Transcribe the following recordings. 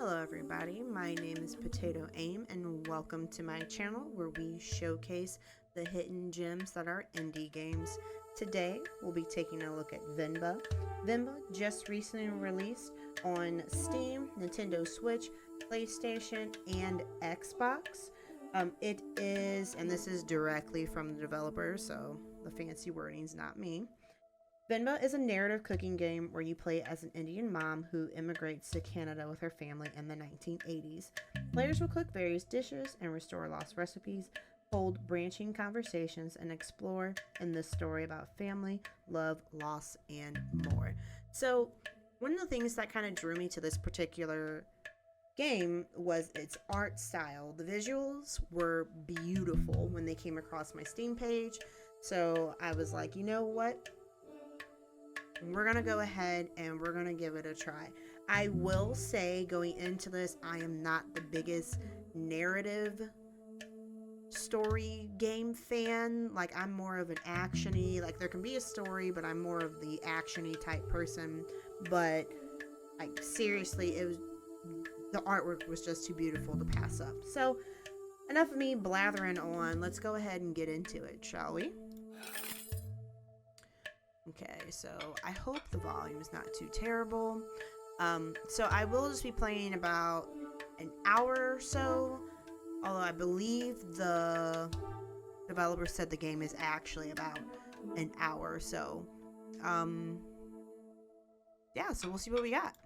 Hello everybody, my name is Potato Aim and welcome to my channel where we showcase the hidden gems that are indie games. Today we'll be taking a look at Venba. Venba just recently released on Steam, Nintendo Switch, PlayStation, and Xbox. It is, and this is directly from the developer, so the fancy wording's not me. Venba is a narrative cooking game where you play as an Indian mom who immigrates to Canada with her family in the 1980s. Players will cook various dishes and restore lost recipes, hold branching conversations, and explore in this story about family, love, loss, and more. So, one of the things that kind of drew me to this particular game was its art style. The visuals were beautiful when they came across my Steam page. So, I was like, you know what? We're gonna go ahead and we're gonna give it a try. I will say, going into this, I am not the biggest narrative story game fan. Like, I'm more of an actiony, like there can be a story, but I'm more of the actiony type person. But like, seriously, the artwork was just too beautiful to pass up. So enough of me blathering on. Let's go ahead and get into it, shall we? Okay, so I hope the volume is not too terrible. So I will just be playing about an hour or so, although I believe the developer said the game is actually about an hour or so. Yeah, so we'll see what we got.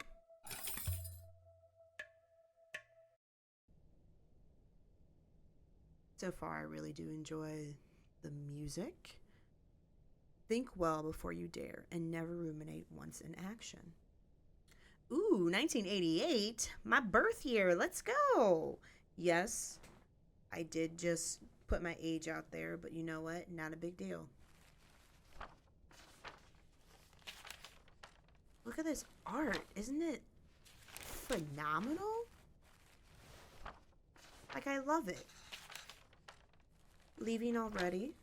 So far, I really do enjoy the music. Think well before you dare and never ruminate once in action. Ooh, 1988, my birth year. Let's go. Yes, I did just put my age out there, but you know what? Not a big deal. Look at this art. Isn't it phenomenal? Like, I love it. Leaving already?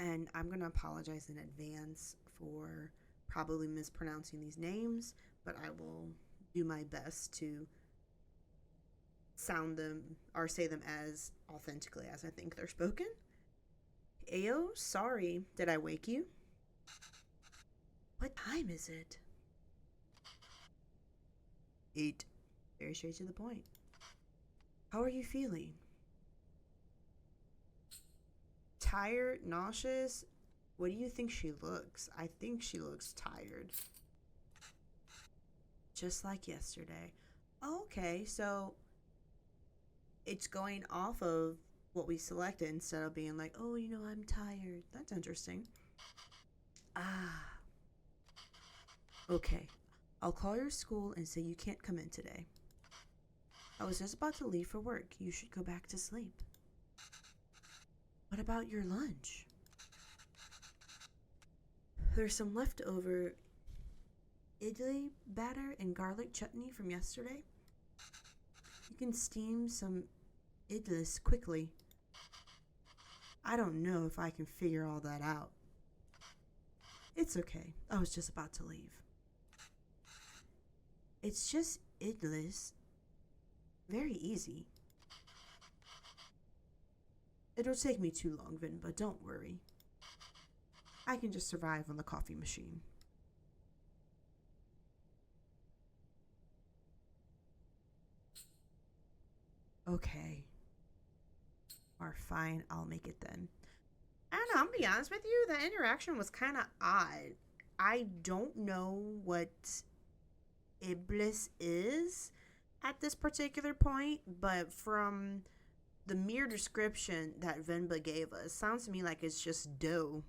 And I'm going to apologize in advance for probably mispronouncing these names, but I will do my best to sound them or say them as authentically as I think they're spoken. Ayo, sorry, did I wake you? What time is it? 8. Very straight to the point. How are you feeling? Tired, nauseous? What do you think she looks? I think she looks tired. Just like yesterday. Oh, okay, so it's going off of what we selected instead of being like, oh, I'm tired. That's interesting. Ah. Okay. I'll call your school and say you can't come in today. I was just about to leave for work. You should go back to sleep. What about your lunch? There's some leftover idli batter and garlic chutney from yesterday. You can steam some idlis quickly. I don't know if I can figure all that out. It's okay. I was just about to leave. It's just idlis. Very easy. It'll take me too long, Vin, but don't worry. I can just survive on the coffee machine. Okay. Or fine, I'll make it then. I don't know, I'm gonna be honest with you, that interaction was kind of odd. I don't know what Iblis is at this particular point, but from the mere description that Venba gave us, sounds to me like it's just dough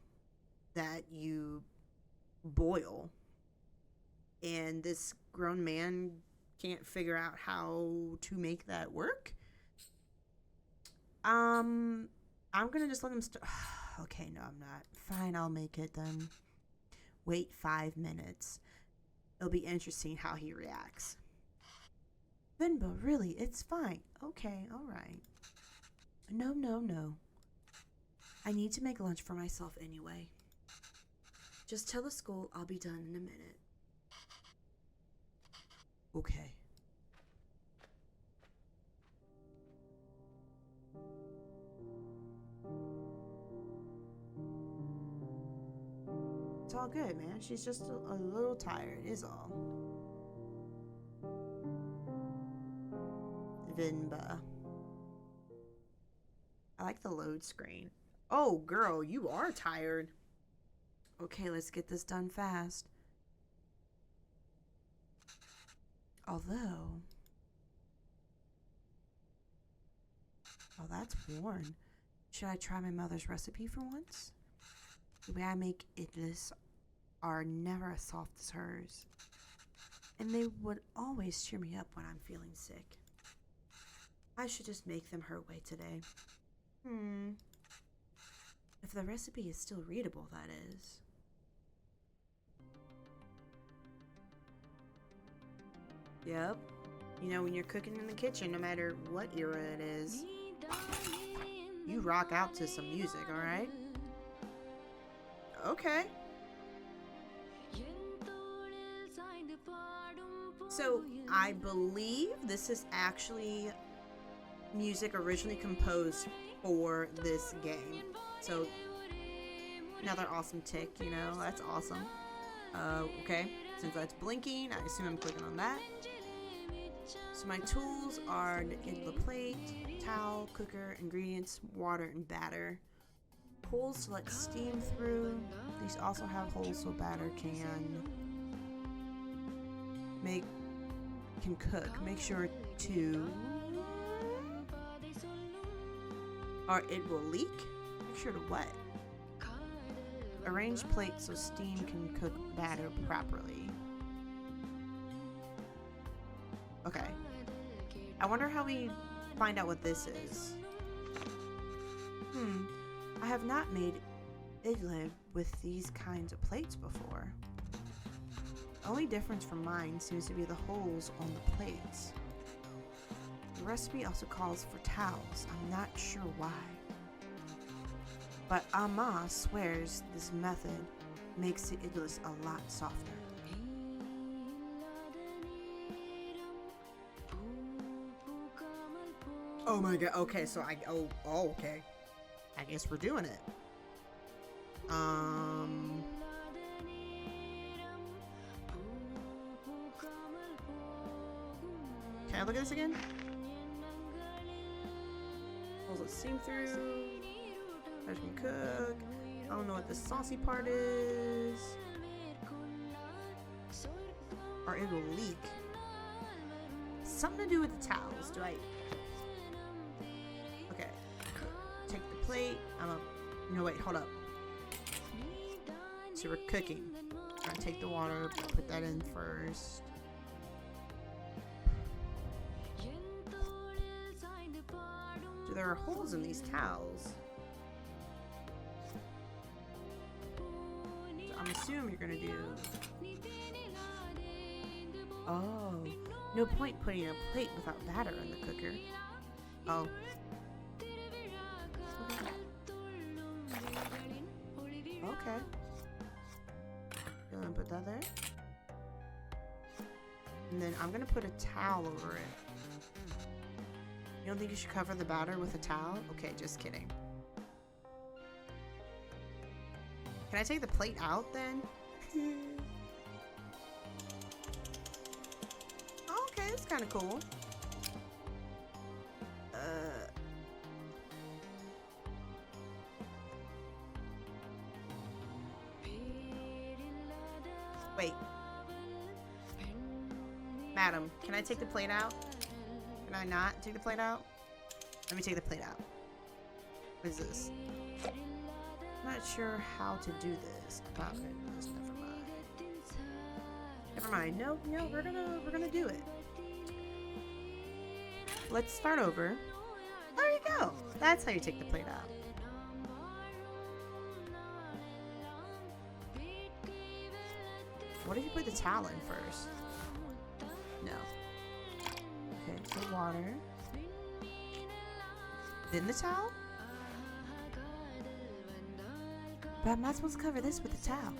that you boil. And this grown man can't figure out how to make that work. I'm gonna just let him okay, no, I'm not. Fine, I'll make it then. Wait 5 minutes. It'll be interesting how he reacts. Venba, really, it's fine. Okay, alright. No. I need to make lunch for myself anyway. Just tell the school I'll be done in a minute. Okay. It's all good, man. She's just a little tired, is all. Venba. I like the load screen. Oh, girl, you are tired. Okay, let's get this done fast. Although... Oh, that's worn. Should I try my mother's recipe for once? The way I make idlis are never as soft as hers. And they would always cheer me up when I'm feeling sick. I should just make them her way today. If the recipe is still readable, that is. Yep. You know, when you're cooking in the kitchen, no matter what era it is, you rock out to some music, alright? Okay. So, I believe this is actually music originally composed for this game. So, another awesome tick, you know, that's awesome. Okay, since that's blinking, I assume I'm clicking on that. So my tools are the idla plate, towel, cooker, ingredients, water, and batter. Holes to let steam through. These also have holes so batter can cook. Make sure to, or it will leak. Make sure to what? Arrange plates so steam can cook batter properly. Okay. I wonder how we find out what this is. I have not made idli with these kinds of plates before. The only difference from mine seems to be the holes on the plates. The recipe also calls for towels. I'm not sure why. But Amma swears this method makes the idlis a lot softer. Oh my god, okay, so okay. I guess we're doing it. Can I look at this again? Holes that steam through. I can cook. I don't know what the saucy part is. Or it will leak. Something to do with the towels. Do I... Okay. Take the plate. No, wait, hold up. So we're cooking. I'm gonna take the water, put that in first. So there are holes in these towels. So I'm assuming you're gonna do... Oh, no point putting a plate without batter in the cooker. Oh. Okay. Gonna put that there. And then I'm gonna put a towel over it. You don't think you should cover the batter with a towel? Okay, just kidding. Can I take the plate out then? Okay, that's kind of cool. Wait. Madam, can I take the plate out? Can I not take the plate out? Let me take the plate out. What is this? I'm not sure how to do this. About this. Never mind. Never mind. No, we're gonna do it. Let's start over. There you go. That's how you take the plate out. What if you put the towel in first? No. Okay, so water. Then the towel? But I'm not supposed to cover this with the towel.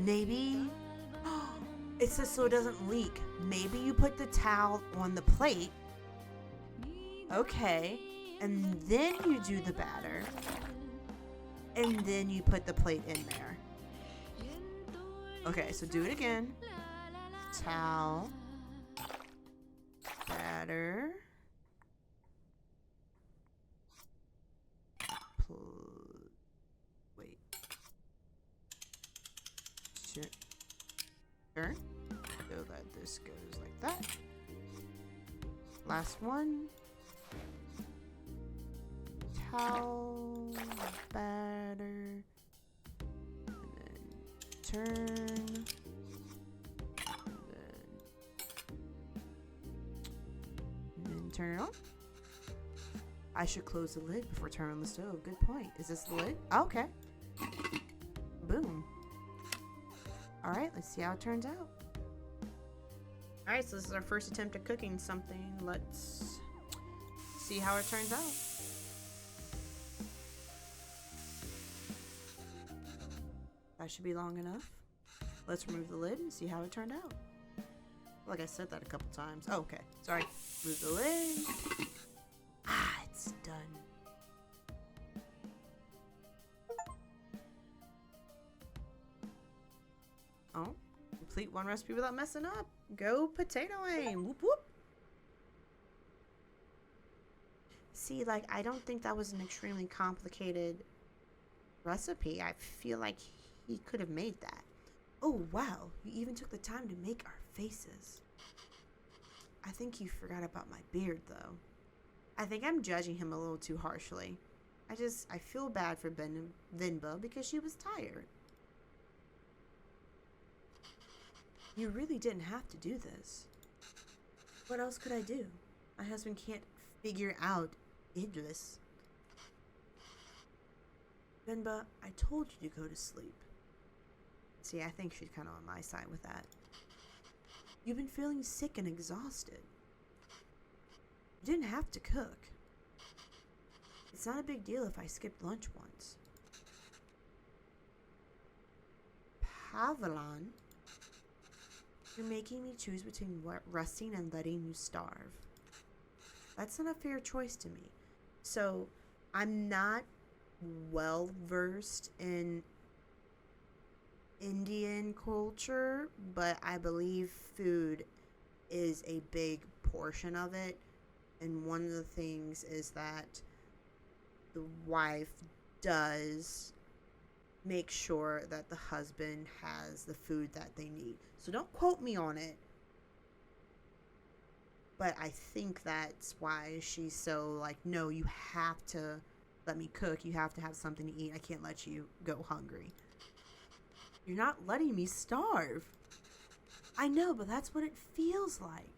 Maybe it says so it doesn't leak. Maybe you put the towel on the plate. Okay. And then you do the batter. And then you put the plate in there. Okay, so do it again. Towel. Batter. Wait. Sure. So that this goes like that. Last one. Towel. Batter. And then turn. And then turn it on. I should close the lid before turning on the stove. Good point. Is this the lid? Oh, okay. Boom. Alright, let's see how it turns out. Alright, so this is our first attempt at cooking something. Let's see how it turns out. That should be long enough. Let's remove the lid and see how it turned out. Like I said that a couple times. Oh, okay. Sorry. Move the lid. Ah, it's done. Oh, complete one recipe without messing up. Go Potato Aim. Whoop whoop. See, like, I don't think that was an extremely complicated recipe. I feel like he could have made that. Oh, wow. You even took the time to make our faces. I think you forgot about my beard, though. I think I'm judging him a little too harshly. I feel bad for Venba because she was tired. You really didn't have to do this. What else could I do? My husband can't figure out Idris. Venba, I told you to go to sleep. See, I think she's kind of on my side with that. You've been feeling sick and exhausted. You didn't have to cook. It's not a big deal if I skipped lunch once. Pavlon, you're making me choose between resting and letting you starve. That's not a fair choice to me. So, I'm not well versed in Indian culture, but I believe food is a big portion of it. And one of the things is that the wife does make sure that the husband has the food that they need. So don't quote me on it. But I think that's why she's so like, no, you have to let me cook. You have to have something to eat. I can't let you go hungry. You're not letting me starve. I know, but that's what it feels like.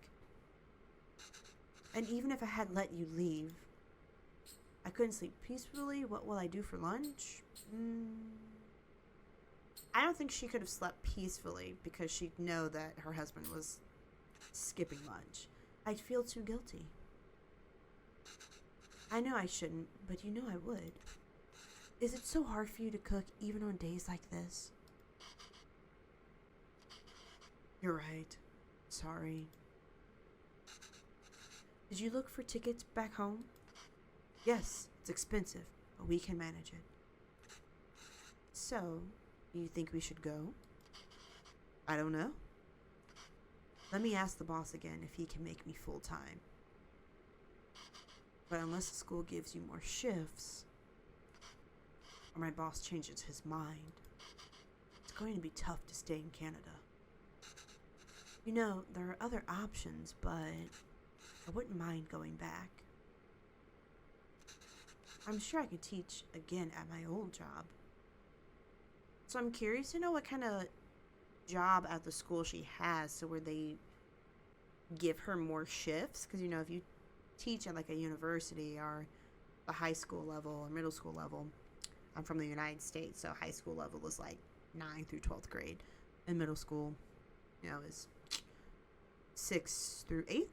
And even if I had let you leave, I couldn't sleep peacefully. What will I do for lunch? I don't think she could have slept peacefully because she'd know that her husband was skipping lunch. I'd feel too guilty. I know I shouldn't, but you know I would. Is it so hard for you to cook even on days like this? You're right. Sorry. Did you look for tickets back home? Yes, it's expensive, but we can manage it. So, do you think we should go? I don't know. Let me ask the boss again if he can make me full-time. But unless the school gives you more shifts, or my boss changes his mind, it's going to be tough to stay in Canada. You know, there are other options, but I wouldn't mind going back. I'm sure I could teach again at my old job. So I'm curious to know what kind of job at the school she has, so where they give her more shifts. Because, you know, if you teach at like a university or the high school level or middle school level, I'm from the United States, so high school level is like 9th through 12th grade. And middle school, you know, is 6th through 8th.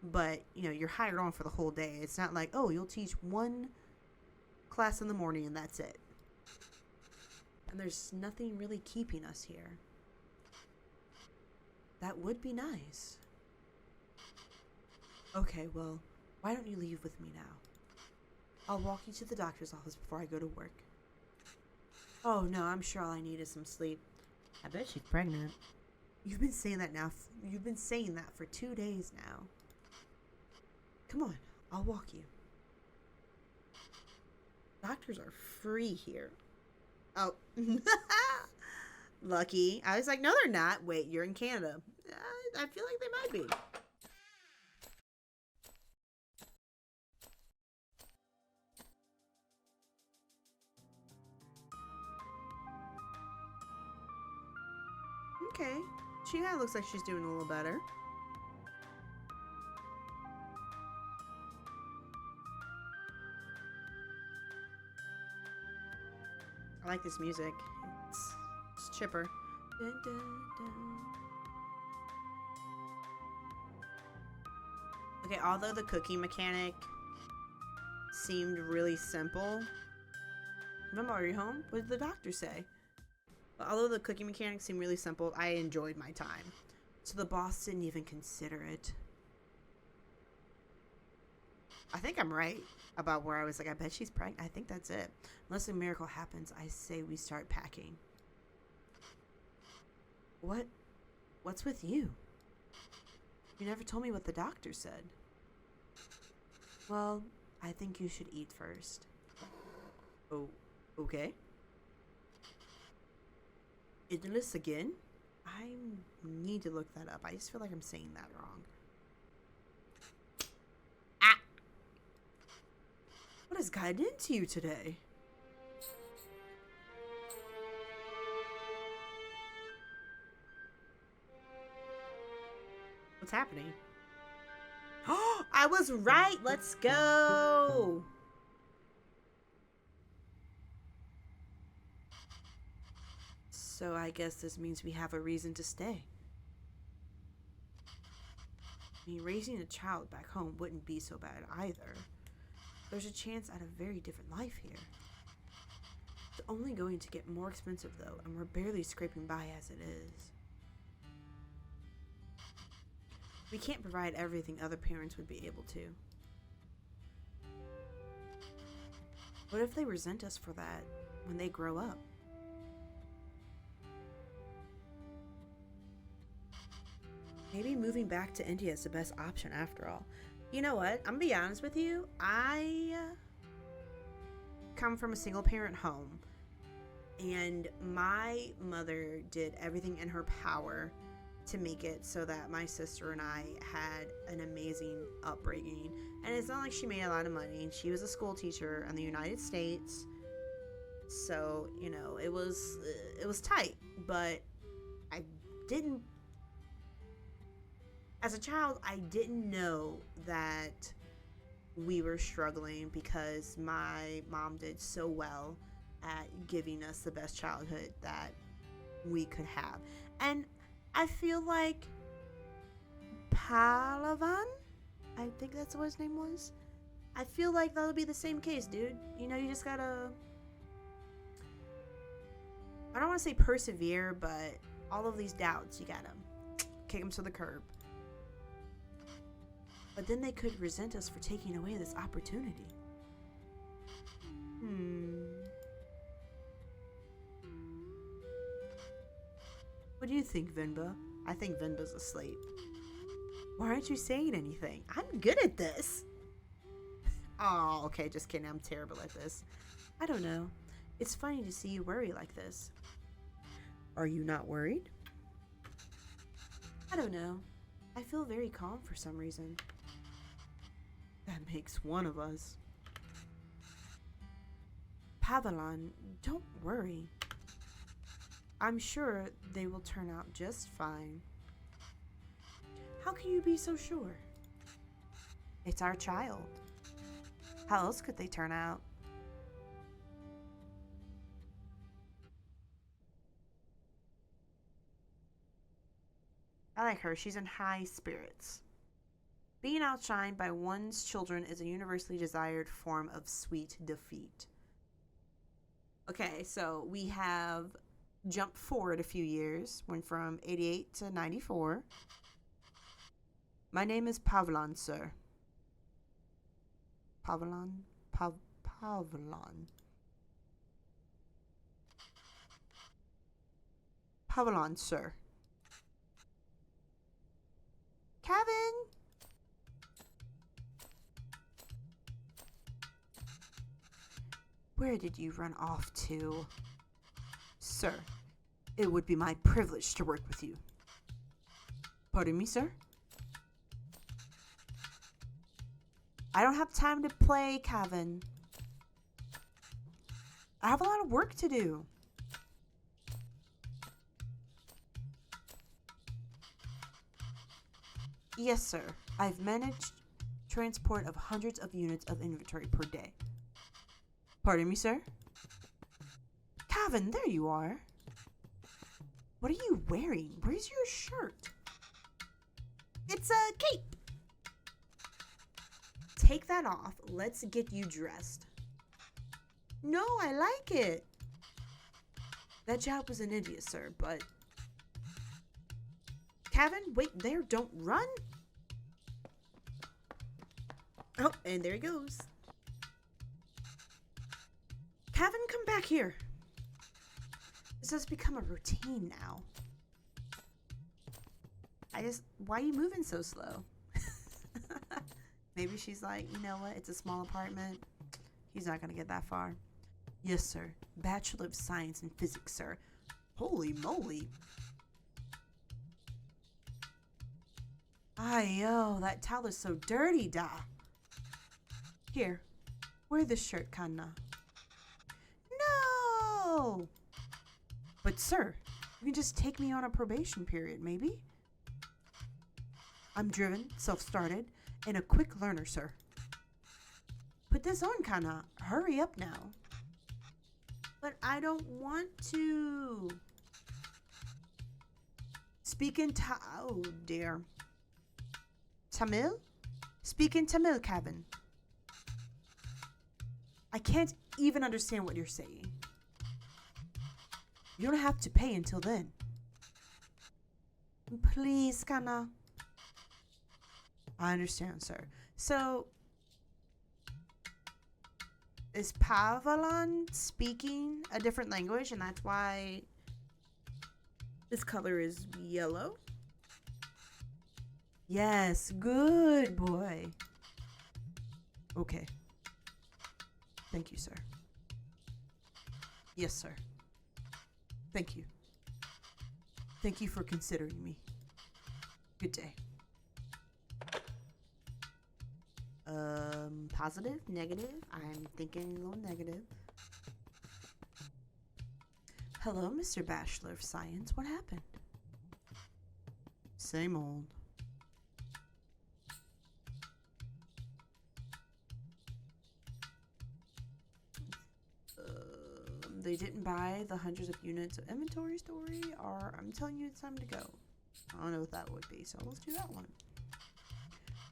But, you know, you're hired on for the whole day. It's not like, oh, you'll teach one class in the morning and that's it. And there's nothing really keeping us here. That would be nice. Okay, well, why don't you leave with me now? I'll walk you to the doctor's office before I go to work. Oh no, I'm sure all I need is some sleep. I bet she's pregnant. You've been saying that now. You've been saying that for 2 days now. Come on, I'll walk you. Doctors are free here. Oh. Lucky. I was like, no, they're not. Wait, you're in Canada. I feel like they might be. Okay. She kind of looks like she's doing a little better. I like this music. It's chipper. Dun, dun, dun. Okay, although the cookie mechanic seemed really simple. Venba, are you home? What did the doctor say? But although the cookie mechanic seemed really simple, I enjoyed my time. So the boss didn't even consider it. I think I'm right about where I was like, I bet she's pregnant. I think that's it. Unless a miracle happens, I say we start packing. What's with you? You never told me what the doctor said. Well, I think you should eat first. Oh, okay. Idlis again? I need to look that up. I just feel like I'm saying that wrong. Ah! What has gotten into you today? What's happening? Oh, I was right. Let's go. So I guess this means we have a reason to stay. I mean, raising a child back home wouldn't be so bad either. There's a chance at a very different life here. It's only going to get more expensive though, and we're barely scraping by as it is. We can't provide everything other parents would be able to. What if they resent us for that when they grow up? Maybe moving back to India is the best option after all. You know what? I'm gonna be honest with you. I come from a single parent home, and my mother did everything in her power to make it so that my sister and I had an amazing upbringing. And it's not like she made a lot of money. She was a school teacher in the United States, so you know it was tight. But I didn't. As a child, I didn't know that we were struggling because my mom did so well at giving us the best childhood that we could have. And I feel like Palavan, I think that's what his name was. I feel like that'll be the same case, dude. You know, you just gotta, I don't want to say persevere, but all of these doubts, you gotta kick them to the curb. But then they could resent us for taking away this opportunity. What do you think, Venba? I think Venba's asleep. Why aren't you saying anything? I'm good at this. Oh, okay, just kidding. I'm terrible at this. I don't know. It's funny to see you worry like this. Are you not worried? I don't know. I feel very calm for some reason. That makes one of us. Pavalon, don't worry. I'm sure they will turn out just fine. How can you be so sure? It's our child. How else could they turn out? I like her. She's in high spirits. Being outshined by one's children is a universally desired form of sweet defeat. Okay, so we have jump forward a few years, went from 88 to 94. My name is Pavlon, sir. Pavlon? Pavlon. Pavlon, sir. Kevin! Where did you run off to? Sir, it would be my privilege to work with you. Pardon me, sir? I don't have time to play, Kevin. I have a lot of work to do. Yes, sir. I've managed transport of hundreds of units of inventory per day. Pardon me, sir? Kevin, there you are. What are you wearing? Where's your shirt? It's a cape. Take that off. Let's get you dressed. No, I like it. That job was in India, sir, but... Kevin, wait there. Don't run. Oh, and there he goes. Kevin, come back here. This has become a routine now. Why are you moving so slow? Maybe she's like, you know what? It's a small apartment. He's not going to get that far. Yes, sir. Bachelor of Science in Physics, sir. Holy moly. Ay-yo, that towel is so dirty, da. Here, wear this shirt, Kanna. No! But, sir, you can just take me on a probation period, maybe? I'm driven, self-started, and a quick learner, sir. Put this on, Kanna. Hurry up now. But I don't want to. Speak in oh dear. Tamil? Speak in Tamil, Kevin. I can't even understand what you're saying. You don't have to pay until then. Please, Kanna. I understand, sir. So, is Pavalon speaking a different language, and that's why this color is yellow? Yes, good boy. Okay. Thank you, sir. Yes, sir. Thank you. Thank you for considering me. Good day. Positive? Negative? I'm thinking a little negative. Hello, Mr. Bachelor of Science. What happened? Same old. They didn't buy the hundreds of units of inventory story, or I'm telling you it's time to go. I don't know what that would be, so let's do that one.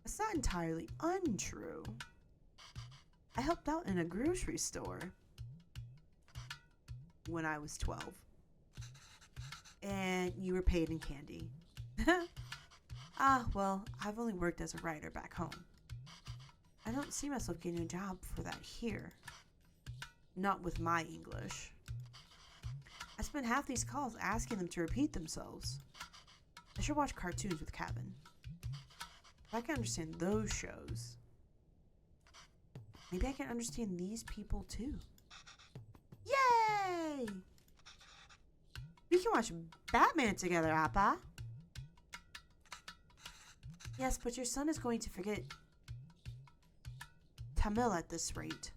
It's not entirely untrue. I helped out in a grocery store when I was 12. And you were paid in candy. Well, I've only worked as a writer back home. I don't see myself getting a job for that here. Not with my English. I spend half these calls asking them to repeat themselves. I should watch cartoons with Kevin. If I can understand those shows, maybe I can understand these people too. Yay! We can watch Batman together, Appa. Yes, but your son is going to forget Tamil at this rate.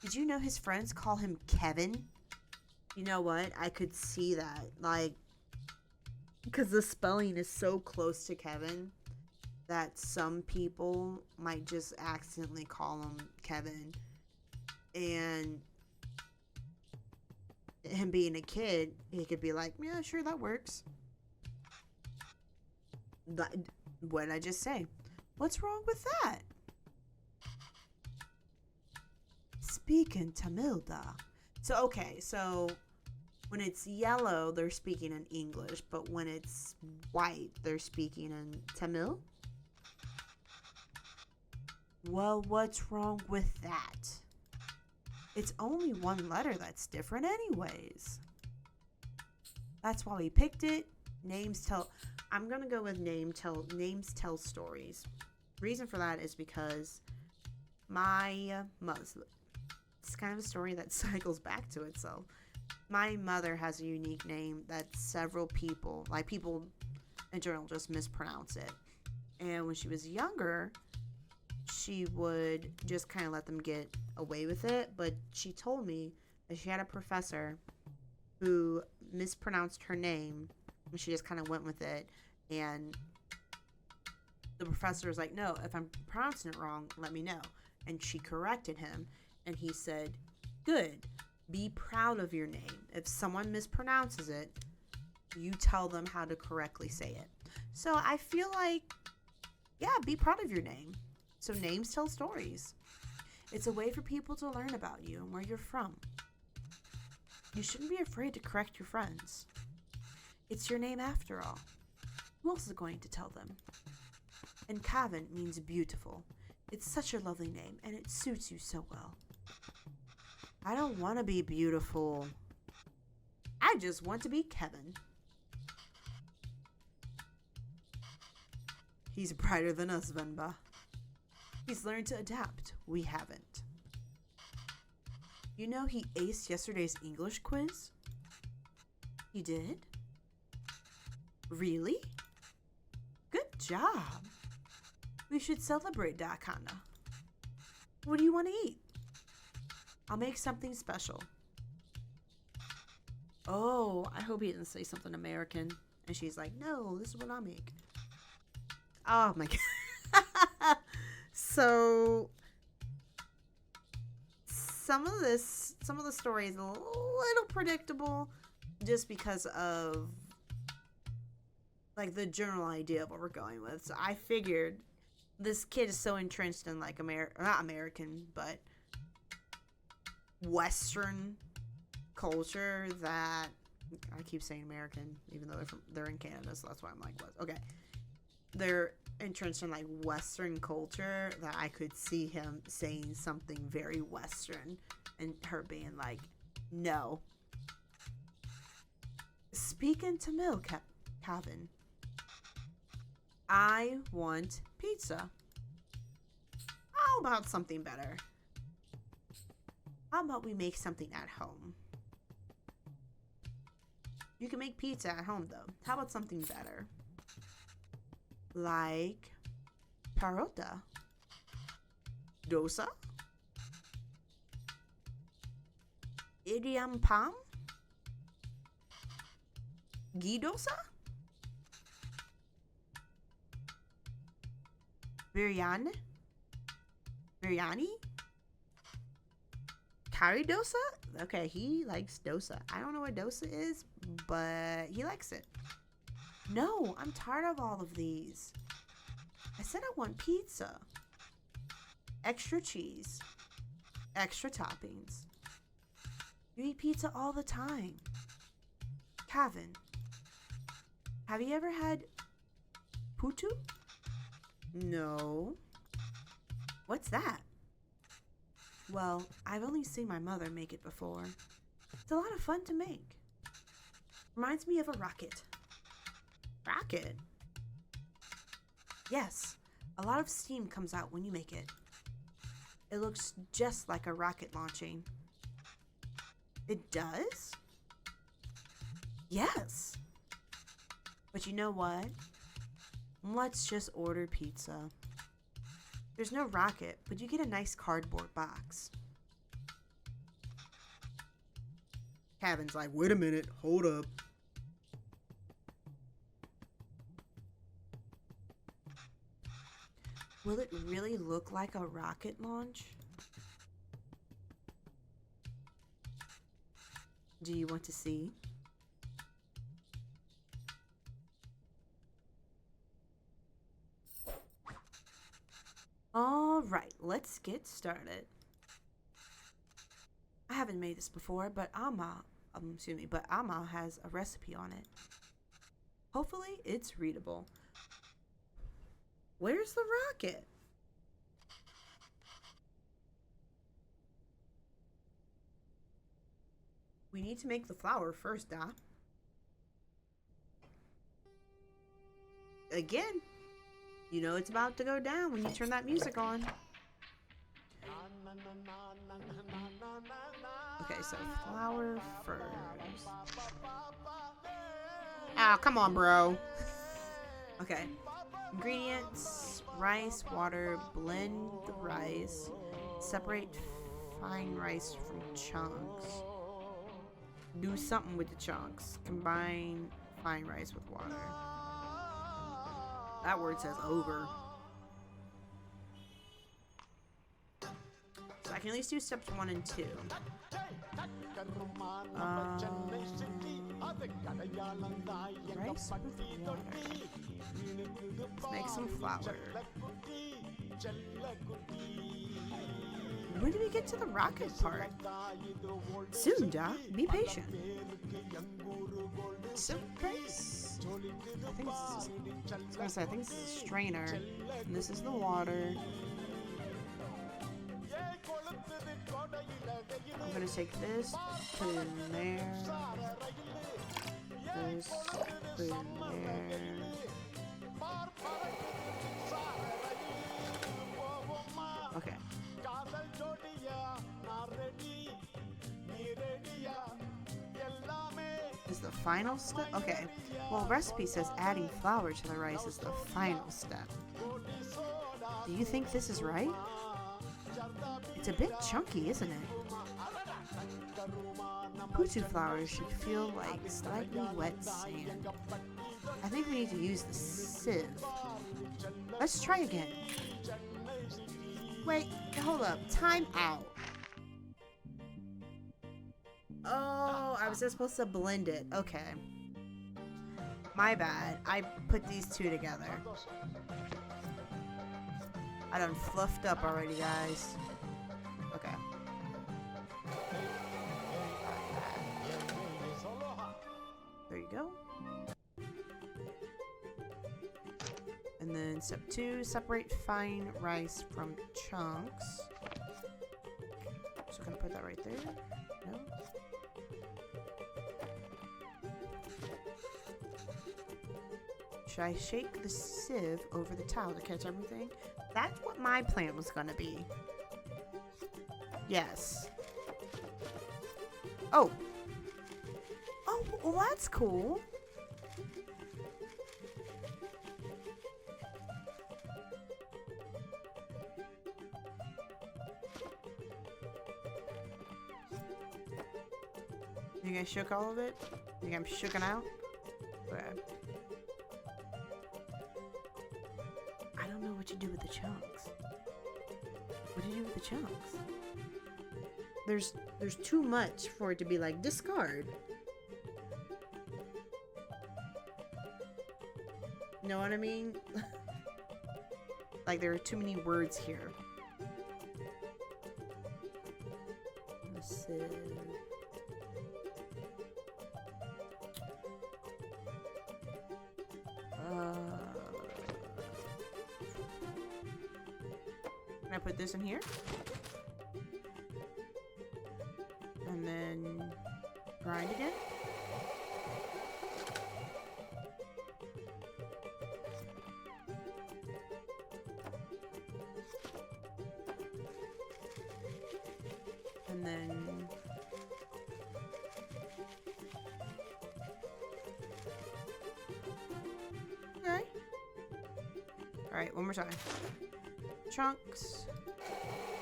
Did you know his friends call him Kevin? You know what? I could see that. Like, because the spelling is so close to Kevin that some people might just accidentally call him Kevin. And him being a kid, he could be like, yeah, sure, that works. But what did I just say? What's wrong with that? Speak in Tamilda. So, okay, so when it's yellow, they're speaking in English, but when it's white, they're speaking in Tamil? Well, what's wrong with that? It's only one letter that's different anyways. That's why we picked it. Names tell I'm going to go with names tell stories. Reason for that is because my Muslim, it's kind of a story that cycles back to itself. My mother has a unique name that several people, like people in general, just mispronounce it. And when she was younger, she would just kind of let them get away with it. But she told me that she had a professor who mispronounced her name, and she just kind of went with it. And the professor was like, no, if I'm pronouncing it wrong, let me know. And she corrected him, and he said, good, be proud of your name. If someone mispronounces it, you tell them how to correctly say it. So I feel like, yeah, be proud of your name. So names tell stories. It's a way for people to learn about you and where you're from. You shouldn't be afraid to correct your friends. It's your name after all. Who else is going to tell them? And Kevin means beautiful. It's such a lovely name, and it suits you so well. I don't want to be beautiful. I just want to be Kevin. He's brighter than us, Venba. He's learned to adapt. We haven't. You know he aced yesterday's English quiz? He did? Really? Good job. We should celebrate that, kinda. What do you want to eat? I'll make something special. Oh, I hope he didn't say something American. And she's like, no, this is what I make. Oh my god. So some of the story is a little predictable just because of like the general idea of what we're going with. So I figured this kid is so entrenched in like not American, but Western culture that I keep saying American, even though they're in Canada, so that's why I'm like, what? Okay, they're entrenched in like Western culture that I could see him saying something very Western, and her being like, no. Speaking Tamil, Kevin. I want pizza. How about something better? How about we make something at home? You can make pizza at home, though. How about something better? Like parota, dosa, idiyampam, ghee dosa, biryani, curry dosa. Okay, he likes dosa. I don't know what dosa is, but he likes it. No, I'm tired of all of these. I said I want pizza. Extra cheese. Extra toppings. You eat pizza all the time. Kevin, have you ever had putu? No. What's that? Well, I've only seen my mother make it before. It's a lot of fun to make. Reminds me of a rocket. Rocket? Yes, a lot of steam comes out when you make it. It looks just like a rocket launching. It does? Yes. But you know what? Let's just order pizza. There's no rocket, but you get a nice cardboard box. Kevin's like, wait a minute, hold up. Will it really look like a rocket launch? Do you want to see? All right, let's get started. I haven't made this before, but Amma has a recipe on it. Hopefully, it's readable. Where's the rocket? We need to make the flour first, Da. Again, you know it's about to go down when you turn that music on. Okay, so flour first. Ah, come on, bro. Okay. Ingredients: rice, water, blend the rice, separate fine rice from chunks. Do something with the chunks. Combine fine rice with water. That word says over. So I can at least do steps 1 and 2. Rice with water. Let's make some flour. When do we get to the rocket part? Soon, Da. Be patient. So rice. I think this is a strainer. And this is the water. I'm gonna take this, put it in there. This, put it in there. Okay. Is the final step? Okay. Well, recipe says adding flour to the rice is the final step. Do you think this is right? It's a bit chunky, isn't it? Putu flour should feel like slightly wet sand. I think we need to use the sieve. Let's try again. Wait, hold up. Time out. Oh, I was just supposed to blend it. Okay. My bad. I put these two together. I done fluffed up already, guys. Okay. There you go. And then step 2, separate fine rice from chunks. So gonna put that right there. No. Should I shake the sieve over the towel to catch everything? That's what my plan was gonna be. Yes. Oh. Oh, well that's cool. You guys shook all of it? You think I'm shooken out? Okay. I don't know what you do with the chunks. What do you do with the chunks? There's too much for it to be like discard. You know what I mean? Like there are too many words here. Sieve. Can I put this in here? And then grind again. And then okay. Alright, one more time. Chunks.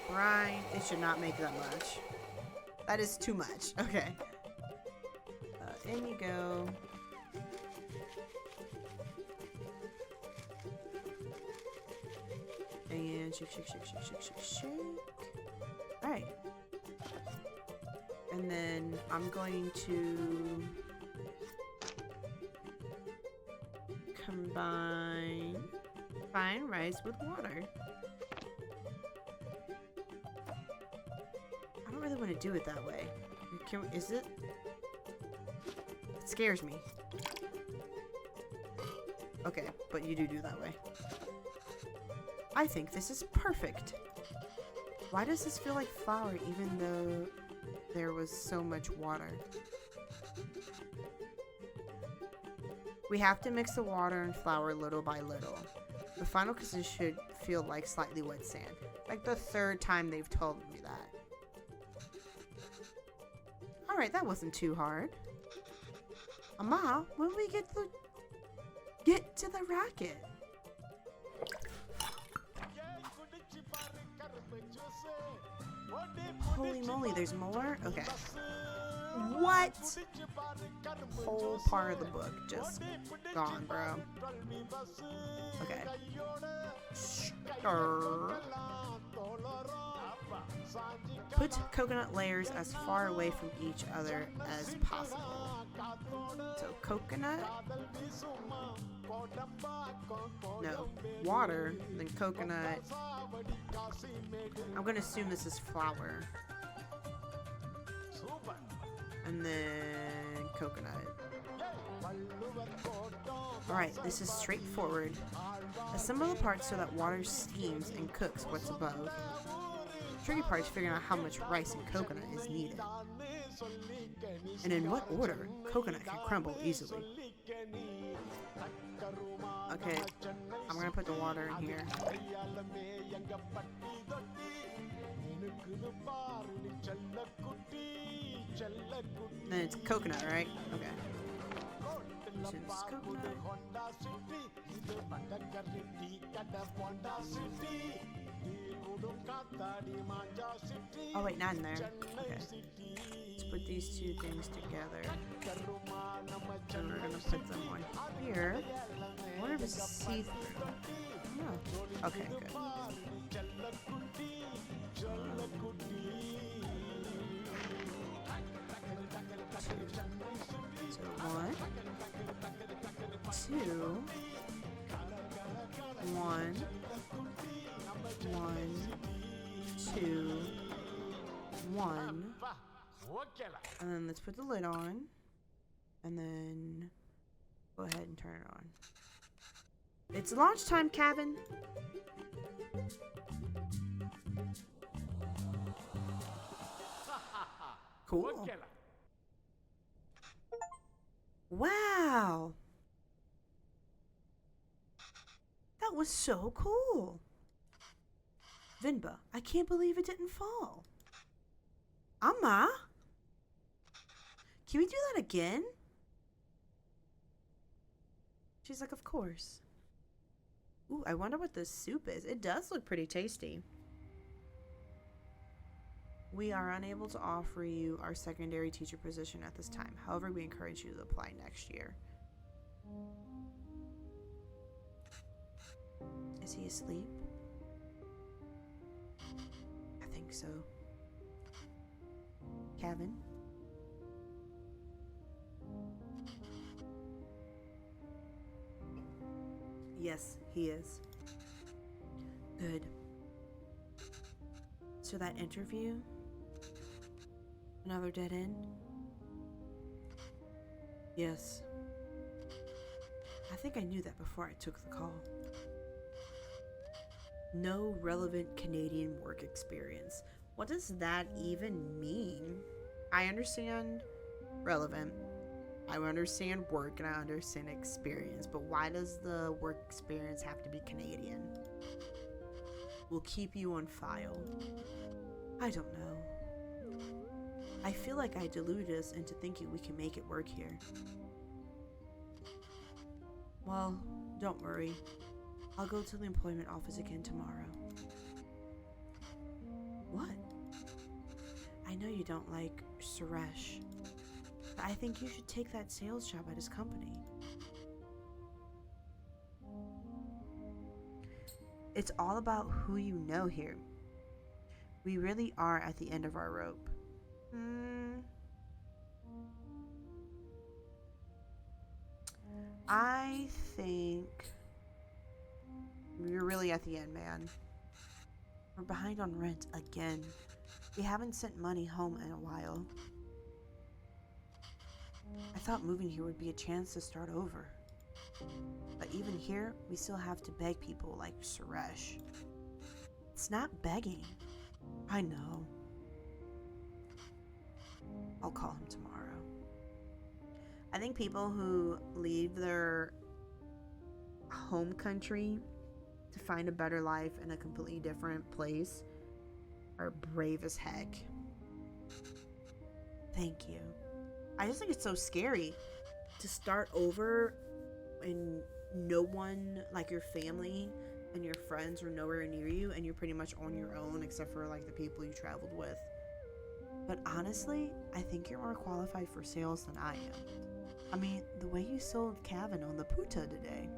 Grind. It should not make that much. That is too much. Okay. In you go. And shake, shake, shake, shake, shake, shake, shake. Alright. And then I'm going to combine fine rice with water. really want to do it that way. Is it? It scares me. Okay, but you do that way. I think this is perfect. Why does this feel like flour even though there was so much water? We have to mix the water and flour little by little. The final consistency should feel like slightly wet sand. Like the third time they've told me that. Alright, that wasn't too hard. Ama, when we get to the racket? Holy moly, there's more? Okay. What? Whole part of the book just gone, bro. Okay. Sure. Put coconut layers as far away from each other as possible. So coconut, no, water, then coconut. I'm gonna assume this is flour. And then coconut. Alright, this is straightforward. Assemble the parts so that water steams and cooks what's above. The tricky part is figuring out how much rice and coconut is needed. And in what order coconut can crumble easily. Okay, I'm gonna put the water in here. Then it's coconut, right? Okay. So it's coconut. Oh wait, not in there. Okay. Let's put these two things together. And we're gonna put them on here. I wonder if it's see-through. No. Okay, good. So 1, 2, 1, 1, 2, 1. And then let's put the lid on. And then go ahead and turn it on. It's launch time, Kevin. Cool. Wow. That was so cool. Venba, I can't believe it didn't fall. Amma? Can we do that again? She's like, of course. Ooh, I wonder what this soup is. It does look pretty tasty. We are unable to offer you our secondary teacher position at this time. However, we encourage you to apply next year. Is he asleep? I think so. Kevin? Yes, he is. Good. So that interview? Another dead end? Yes. I think I knew that before I took the call. No relevant Canadian work experience. What does that even mean? I understand relevant. I understand work and I understand experience, but why does the work experience have to be Canadian? We'll keep you on file. I don't know. I feel like I deluded us into thinking we can make it work here. Well, don't worry. I'll go to the employment office again tomorrow. What? I know you don't like Suresh, but I think you should take that sales job at his company. It's all about who you know here. We really are at the end of our rope. I think we're really at the end, man. We're behind on rent again. We haven't sent money home in a while. I thought moving here would be a chance to start over. But even here, we still have to beg people like Suresh. It's not begging. I know. I'll call him tomorrow. I think people who leave their home country to find a better life in a completely different place are brave as heck. Thank you. I just think it's so scary to start over and no one, like your family and your friends, are nowhere near you, and you're pretty much on your own except for like the people you traveled with. But honestly, I think you're more qualified for sales than I am. I mean, the way you sold Kevin on the puta today.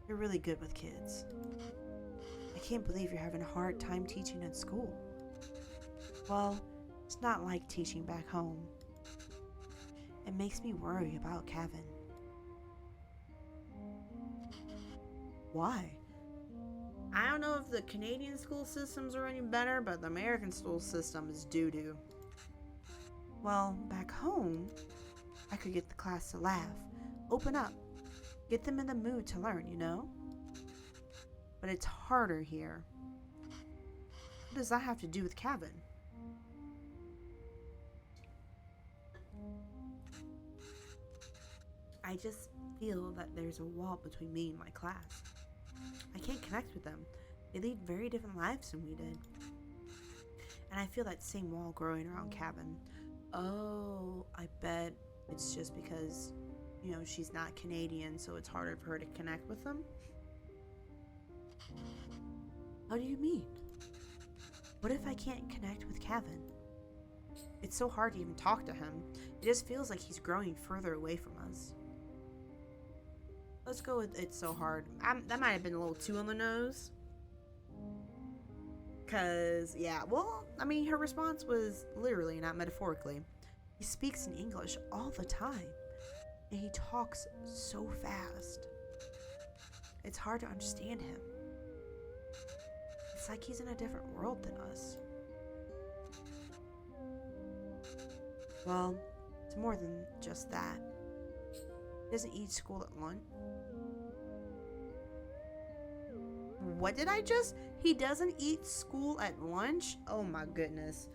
You're really good with kids. I can't believe you're having a hard time teaching at school. Well, it's not like teaching back home. It makes me worry about Kevin. Why? I don't know if the Canadian school systems are any better, but the American school system is doo-doo. Well, back home, I could get the class to laugh, open up, get them in the mood to learn, you know? But it's harder here. What does that have to do with Kevin? I just feel that there's a wall between me and my class. I can't connect with them. They lead very different lives than we did. And I feel that same wall growing around Kevin. Oh, I bet it's just because, she's not Canadian, so it's harder for her to connect with them. How do you mean? What if I can't connect with Kevin? It's so hard to even talk to him. It just feels like he's growing further away from us. Let's go with it's so hard. That might have been a little too on the nose. Because, her response was literally, not metaphorically. He speaks in English all the time. And he talks so fast. It's hard to understand him. It's like he's in a different world than us. Well, it's more than just that. He doesn't eat school at lunch. What did I just? He doesn't eat school at lunch? Oh my goodness.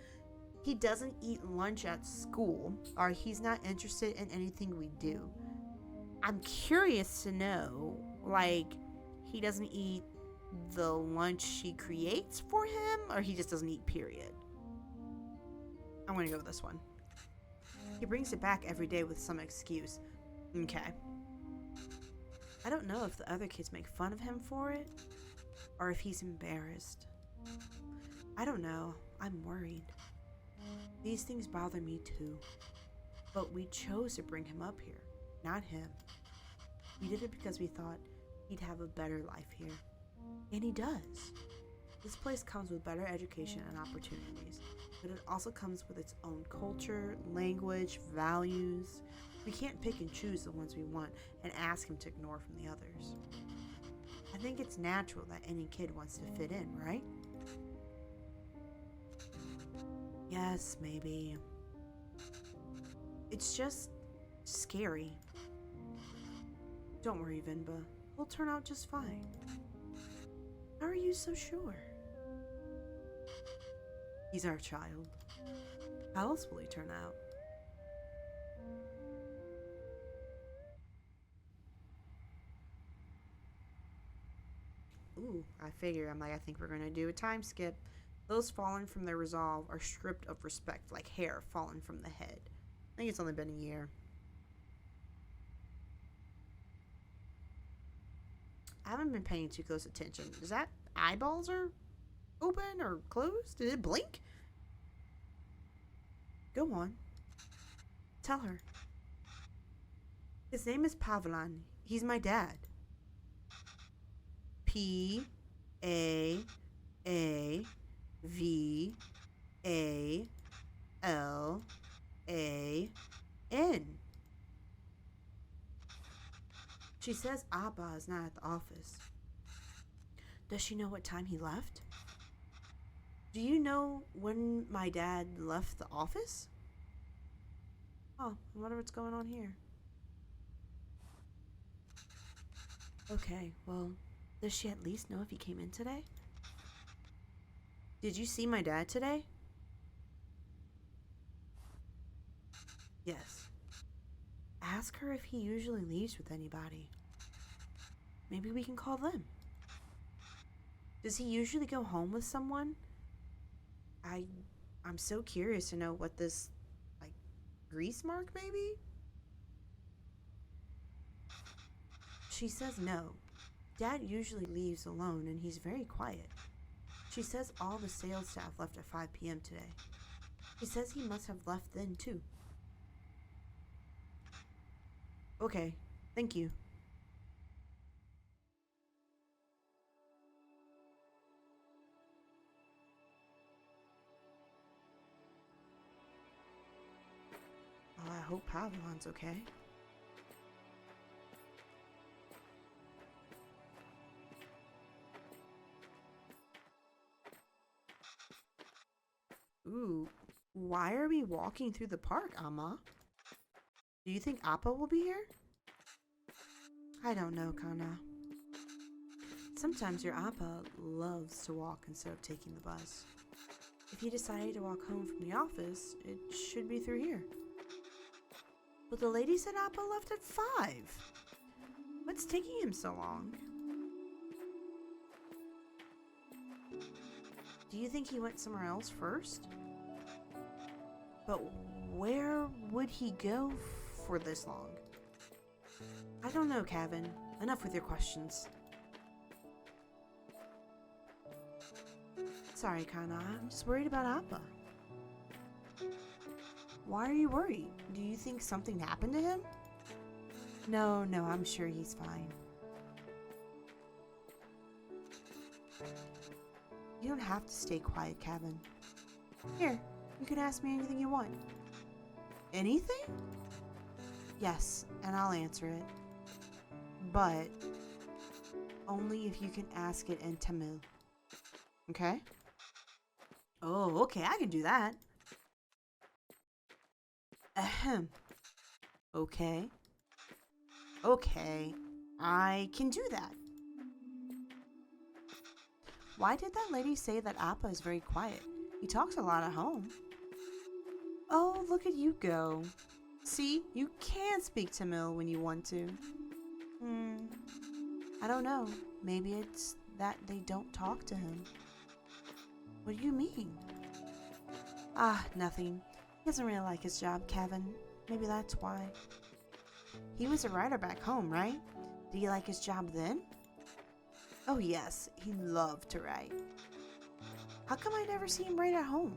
He doesn't eat lunch at school, or he's not interested in anything we do. I'm curious to know, he doesn't eat the lunch she creates for him, or he just doesn't eat, period. I'm gonna go with this one. He brings it back every day with some excuse. Okay. I don't know if the other kids make fun of him for it, or if he's embarrassed. I don't know. I'm worried. These things bother me too. But we chose to bring him up here, not him. We did it because we thought he'd have a better life here. And he does. This place comes with better education and opportunities, but it also comes with its own culture, language, values. We can't pick and choose the ones we want and ask him to ignore from the others. I think it's natural that any kid wants to fit in, right? Yes, maybe. It's just scary. Don't worry, Venba. He'll turn out just fine. How are you so sure? He's our child. How else will he turn out? Ooh, I figure. I think we're gonna do a time skip. Those fallen from their resolve are stripped of respect, like hair fallen from the head. I think it's only been a year. I haven't been paying too close attention. Is that eyeballs are open or closed? Did it blink? Go on. Tell her. His name is Pavlan. He's my dad. Pavlan. She says Abba is not at the office. Does she know what time he left? Do you know when my dad left the office? Oh, I wonder what's going on here. Okay, well, does she at least know if he came in today? Did you see my dad today? Yes. Ask her if he usually leaves with anybody. Maybe we can call them. Does he usually go home with someone? I'm so curious to know what this, like, grease mark maybe? She says no. Dad usually leaves alone and he's very quiet. She says all the sales staff left at 5 p.m. today. She says he must have left then too. Okay, thank you. Oh, I hope Pavlon's okay. Ooh, why are we walking through the park, Amma? Do you think Appa will be here? I don't know, Kana. Sometimes your Appa loves to walk instead of taking the bus. If he decided to walk home from the office, it should be through here. But the lady said Appa left at 5. What's taking him so long? Do you think he went somewhere else first? But where would he go for this long? I don't know, Kevin. Enough with your questions. Sorry, Kana. I'm just worried about Appa. Why are you worried? Do you think something happened to him? No, I'm sure he's fine. You don't have to stay quiet, Kevin. Here, you can ask me anything you want. Anything? Yes, and I'll answer it. But only if you can ask it in Tamil. Okay? Oh, okay, I can do that. Ahem. Okay. Okay, I can do that. Why did that lady say that Appa is very quiet? He talks a lot at home. Oh, look at you go. See, you can speak Tamil when you want to. I don't know. Maybe it's that they don't talk to him. What do you mean? Ah, nothing. He doesn't really like his job, Kevin. Maybe that's why. He was a writer back home, right? Did he like his job then? Oh yes, he loved to write. How come I never see him write at home?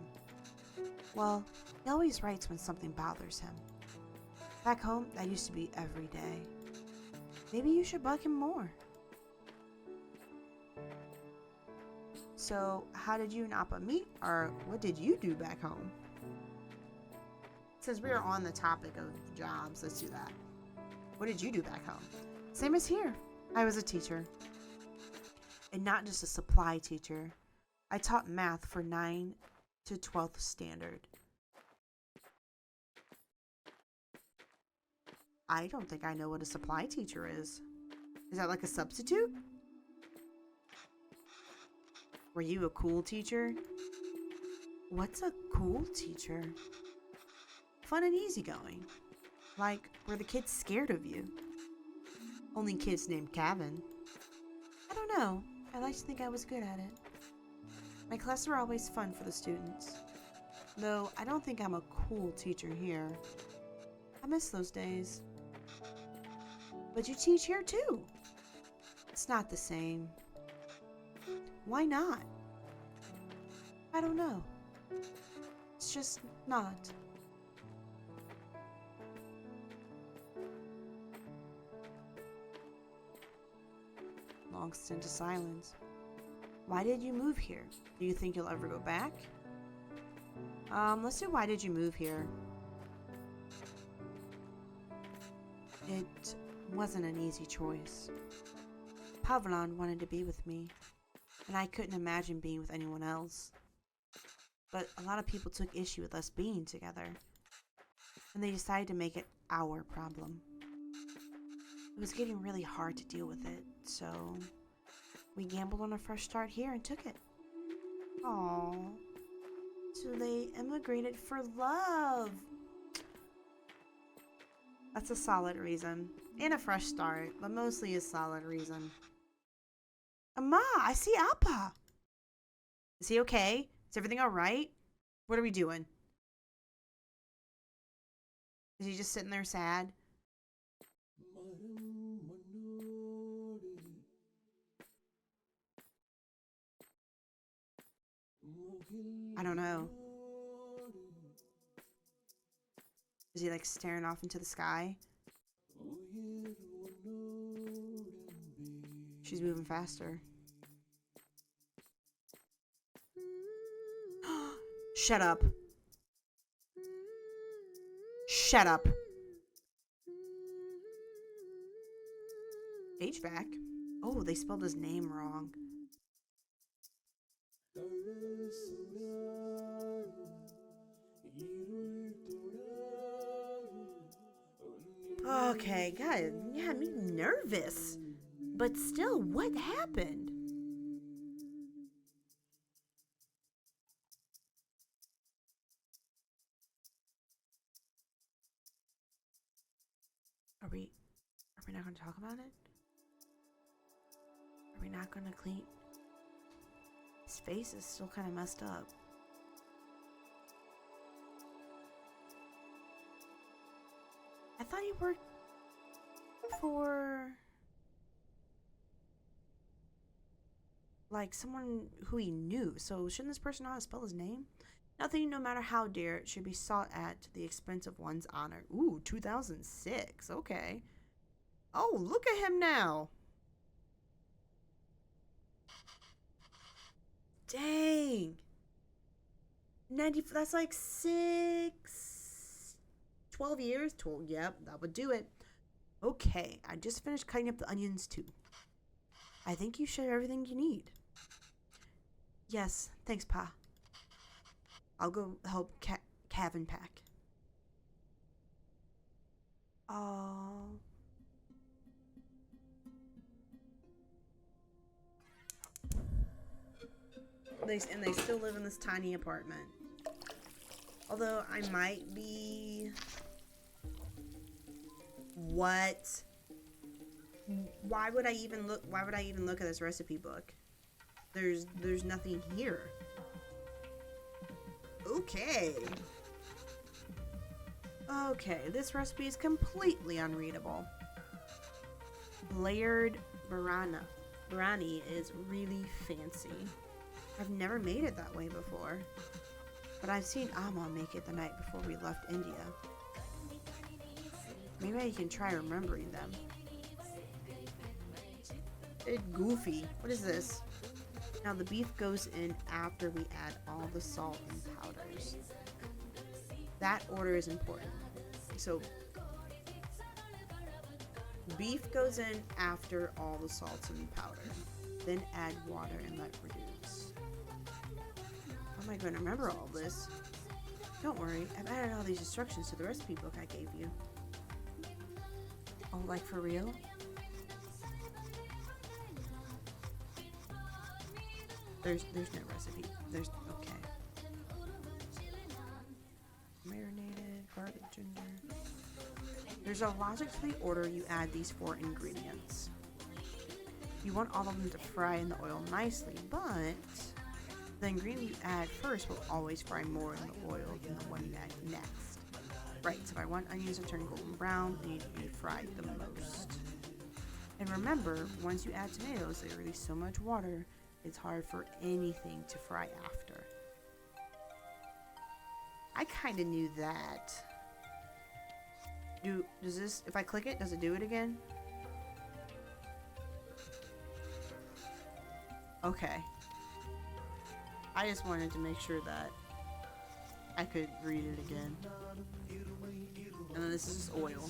Well, he always writes when something bothers him. Back home, that used to be every day. Maybe you should bug him more. So, how did you and Appa meet, or what did you do back home? Since we are on the topic of jobs, let's do that. What did you do back home? Same as here. I was a teacher. And not just a supply teacher. I taught math for 9th to 12th standard. I don't think I know what a supply teacher is. Is that like a substitute? Were you a cool teacher? What's a cool teacher? Fun and easygoing. Like, were the kids scared of you? Only kids named Kevin. I don't know. I like to think I was good at it. My classes were always fun for the students. Though, I don't think I'm a cool teacher here. I miss those days. But you teach here too. It's not the same. Why not? I don't know. It's just not. Long stint of silence. Why did you move here? Do you think you'll ever go back? Let's do why did you move here? It wasn't an easy choice. Pavlon wanted to be with me, and I couldn't imagine being with anyone else. But a lot of people took issue with us being together, and they decided to make it our problem. It was getting really hard to deal with it, so we gambled on a fresh start here and took it. Aww. So they immigrated for love. That's a solid reason. And a fresh start, but mostly a solid reason. Amma, I see Appa. Is he okay? Is everything alright? What are we doing? Is he just sitting there sad? I don't know. Is he like staring off into the sky? She's moving faster. Shut up. Shut up. HVAC? Oh, they spelled his name wrong. Okay, God, you had me nervous. But still, what happened? Are we not going to talk about it? Are we not going to clean? His face is still kind of messed up. I thought he worked for like someone who he knew. So shouldn't this person know how to spell his name? Nothing, no matter how dear, it should be sought at the expense of one's honor. Ooh, 2006. Okay. Oh, look at him now. Dang. 90, that's like 12 years. 12, yep, that would do it. Okay, I just finished cutting up the onions too. I think you should have everything you need. Yes, thanks, Pa. I'll go help Kevin pack. Oh. They still live in this tiny apartment. Although I might be... What? Why would I even look at this recipe book? There's nothing here. Okay. Okay, this recipe is completely unreadable. Layered biryani is really fancy. I've never made it that way before. But I've seen Amma make it the night before we left India. Maybe I can try remembering them. It's goofy. What is this? Now the beef goes in after we add all the salt and powders. That order is important. So beef goes in after all the salts and powder. Then add water and let reduce. How am I going to remember all this? Don't worry, I've added all these instructions to the recipe book I gave you. Oh, like for real? There's no recipe. There's okay. Marinated, garlic, ginger. There's a logic to the order you add these 4 ingredients. You want all of them to fry in the oil nicely, but the ingredient you add first will always fry more in the oil than the one you add next. Right, so if I want onions to turn golden brown, they need to be fried the most. And remember, once you add tomatoes, they release so much water, it's hard for anything to fry after. I kind of knew that. Does this, if I click it, does it do it again? Okay. I just wanted to make sure that I could read it again. And then this is oil.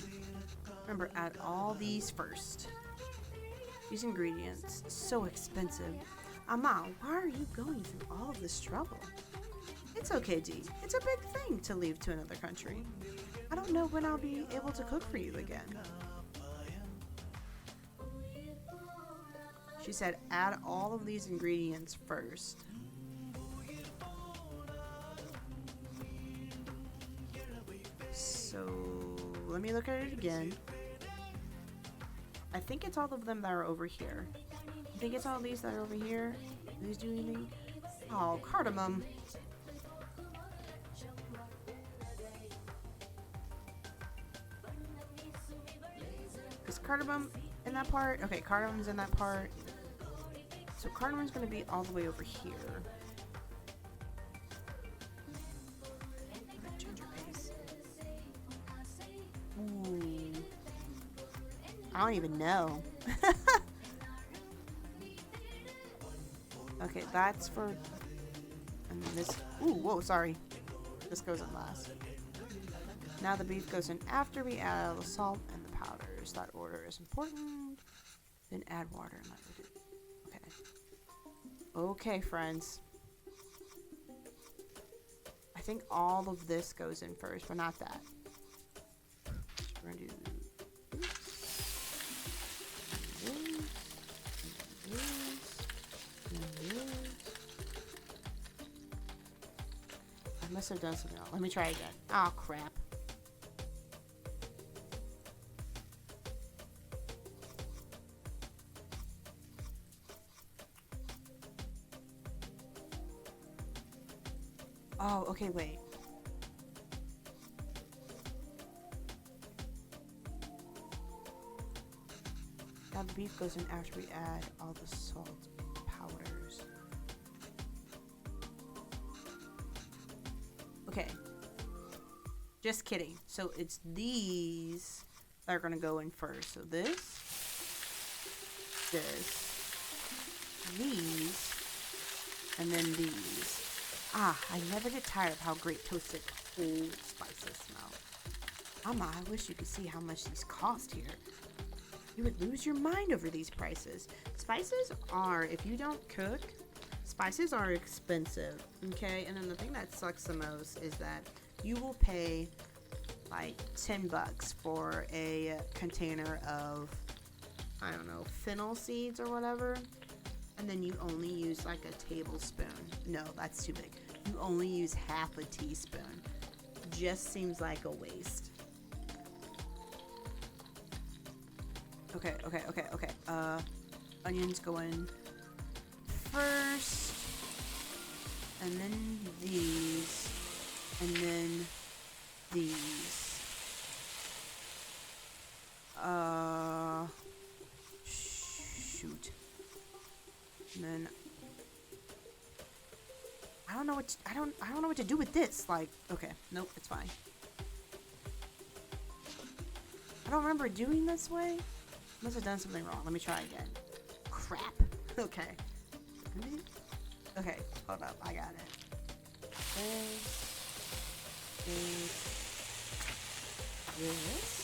Remember, add all these first. These ingredients, so expensive. Amma, why are you going through all of this trouble? It's okay, Dee. It's a big thing to leave to another country. I don't know when I'll be able to cook for you again. She said add all of these ingredients first. So let me look at it again. I think it's all of them that are over here. I think it's all these that are over here. Do these do anything? Oh, cardamom. Is cardamom in that part? Okay, cardamom's in that part. So cardamom's gonna be all the way over here. Ginger paste. Ooh. I don't even know. Okay, that's for... And then this... Ooh, whoa, sorry. This goes in last. Now the beef goes in after we add all the salt and the powders. That order is important. Then add water and let it... Okay. Okay, friends. I think all of this goes in first, but not that. We're gonna do... I must have done something else. Let me try again. Oh, crap. Oh, okay, wait. Now the beef goes in after we add all the salt and powders. Okay. Just kidding. So it's these that are going to go in first. So this, these, and then these. Ah, I never get tired of how great toasted whole spices smell. Mama, I wish you could see how much these cost here. You would lose your mind over these prices. Spices are, if you don't cook, spices are expensive, okay? And then the thing that sucks the most is that you will pay like $10 for a container of, I don't know, fennel seeds or whatever. And then you only use like a tablespoon. No, that's too big. You only use half a teaspoon. Just seems like a waste. Okay. Onions go in first. And then these. And then these. Shoot. And then I don't know what to do with this. Like, okay, nope, it's fine. I don't remember doing this way. Must have done something wrong. Let me try again. Crap. Okay. Okay, hold up. I got it. This.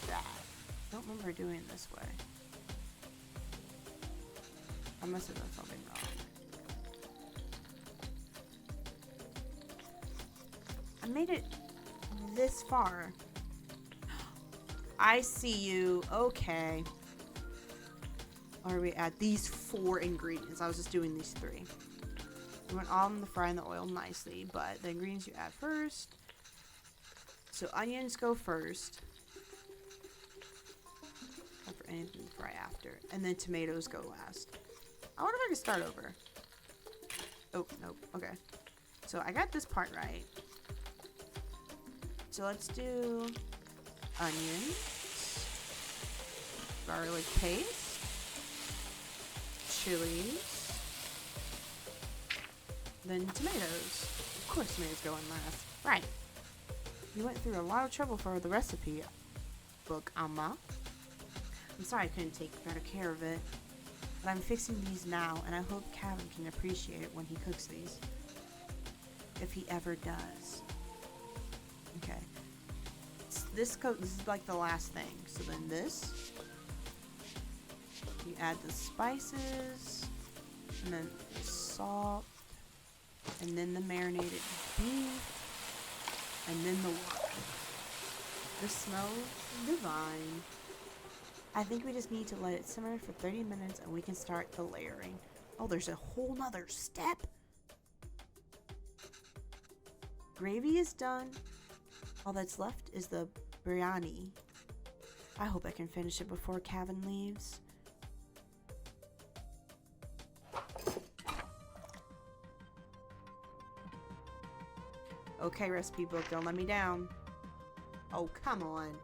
That. Don't remember doing it this way. I must have done something wrong. I made it this far. I see you. Okay. Or we add these 4 ingredients. I was just doing these 3. We want all of them to fry in the oil nicely, but the ingredients you add first. So onions go first. Not for anything to fry after. And then tomatoes go last. I wonder if I can start over. Oh, nope. Okay. So I got this part right. So let's do onions, garlic paste, chilies, then tomatoes. Of course tomatoes go in last. Right. You went through a lot of trouble for the recipe book, Amma. I'm sorry I couldn't take better care of it. But I'm fixing these now, and I hope Kevin can appreciate it when he cooks these. If he ever does. Okay. This is like the last thing. So then this. You add the spices. And then the salt. And then the marinated beef. And then the water. This smells divine. I think we just need to let it simmer for 30 minutes and we can start the layering. Oh, there's a whole nother step. Gravy is done. All that's left is the biryani. I hope I can finish it before Kevin leaves. Okay, recipe book, don't let me down. Oh, come on.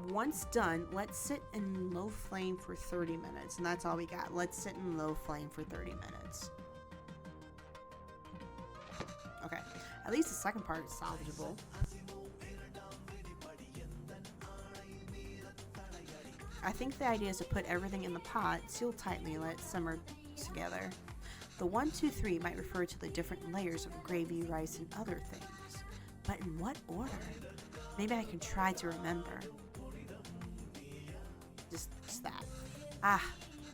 Once done, let's sit in low flame for 30 minutes. And that's all we got. Let's sit in low flame for 30 minutes. Okay. At least the second part is salvageable. I think the idea is to put everything in the pot, seal tightly, and let it simmer together. The 1, 2, 3 might refer to the different layers of gravy, rice, and other things. But in what order? Maybe I can try to remember. Just that. Ah,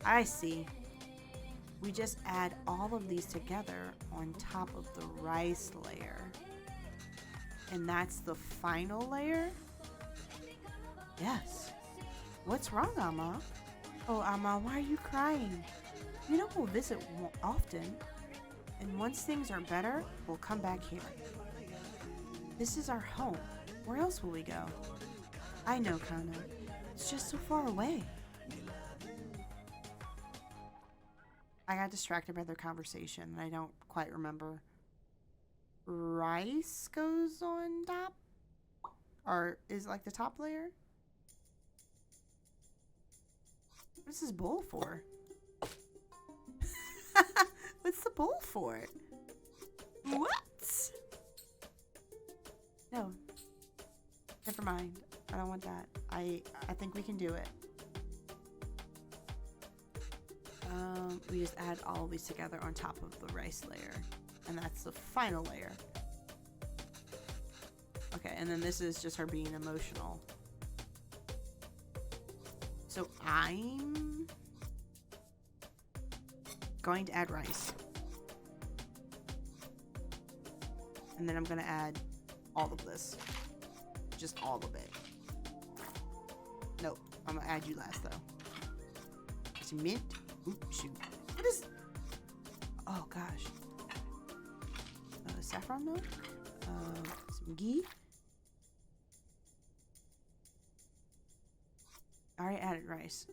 I see. We just add all of these together on top of the rice layer. And that's the final layer? Yes. What's wrong, Amma? Oh, Amma, why are you crying? You know we'll visit often. And once things are better, we'll come back here. This is our home. Where else will we go? I know, Kana. It's just so far away. I got distracted by their conversation and I don't quite remember. Rice goes on top? Or is like the top layer? What's this bowl for? What's the bowl for? What? No. Never mind. I don't want that. I think we can do it. We just add all of these together on top of the rice layer. And that's the final layer. Okay, and then this is just her being emotional. So I'm going to add rice. And then I'm going to add all of this. Just all of it. Nope. I'm going to add you last, though. Some mint. Oops, shoot. What is... Oh, gosh. Saffron milk. Some ghee. I already added rice.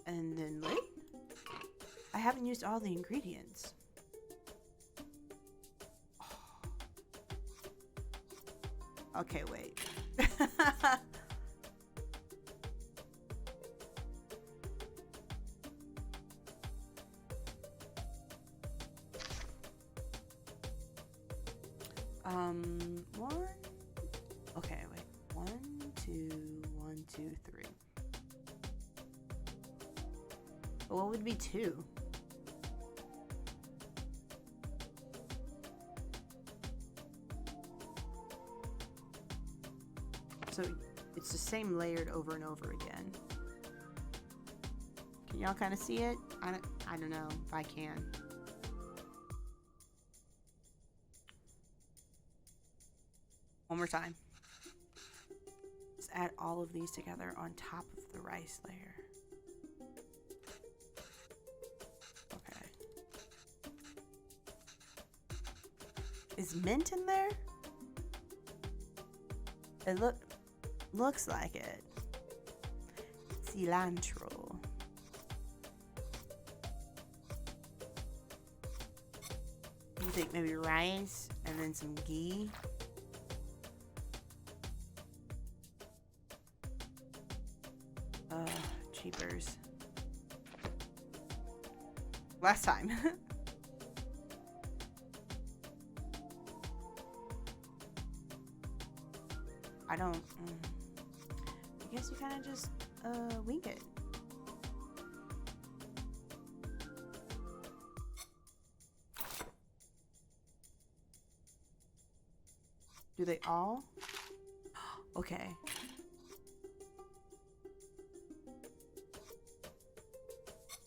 And then lid. I haven't used all the ingredients. Okay, wait. One. Okay, wait. 1, 2, 1, 2, 3. What would be 2? So it's the same layered over and over again. Can y'all kind of see it? I don't know if I can. One more time. Just add all of these together on top of the rice layer. Okay. Is mint in there? It looks like it. Cilantro. You think maybe rice and then some ghee? Cheapers. Last time. I don't. I guess you kind of just wing it. Do they all? Okay.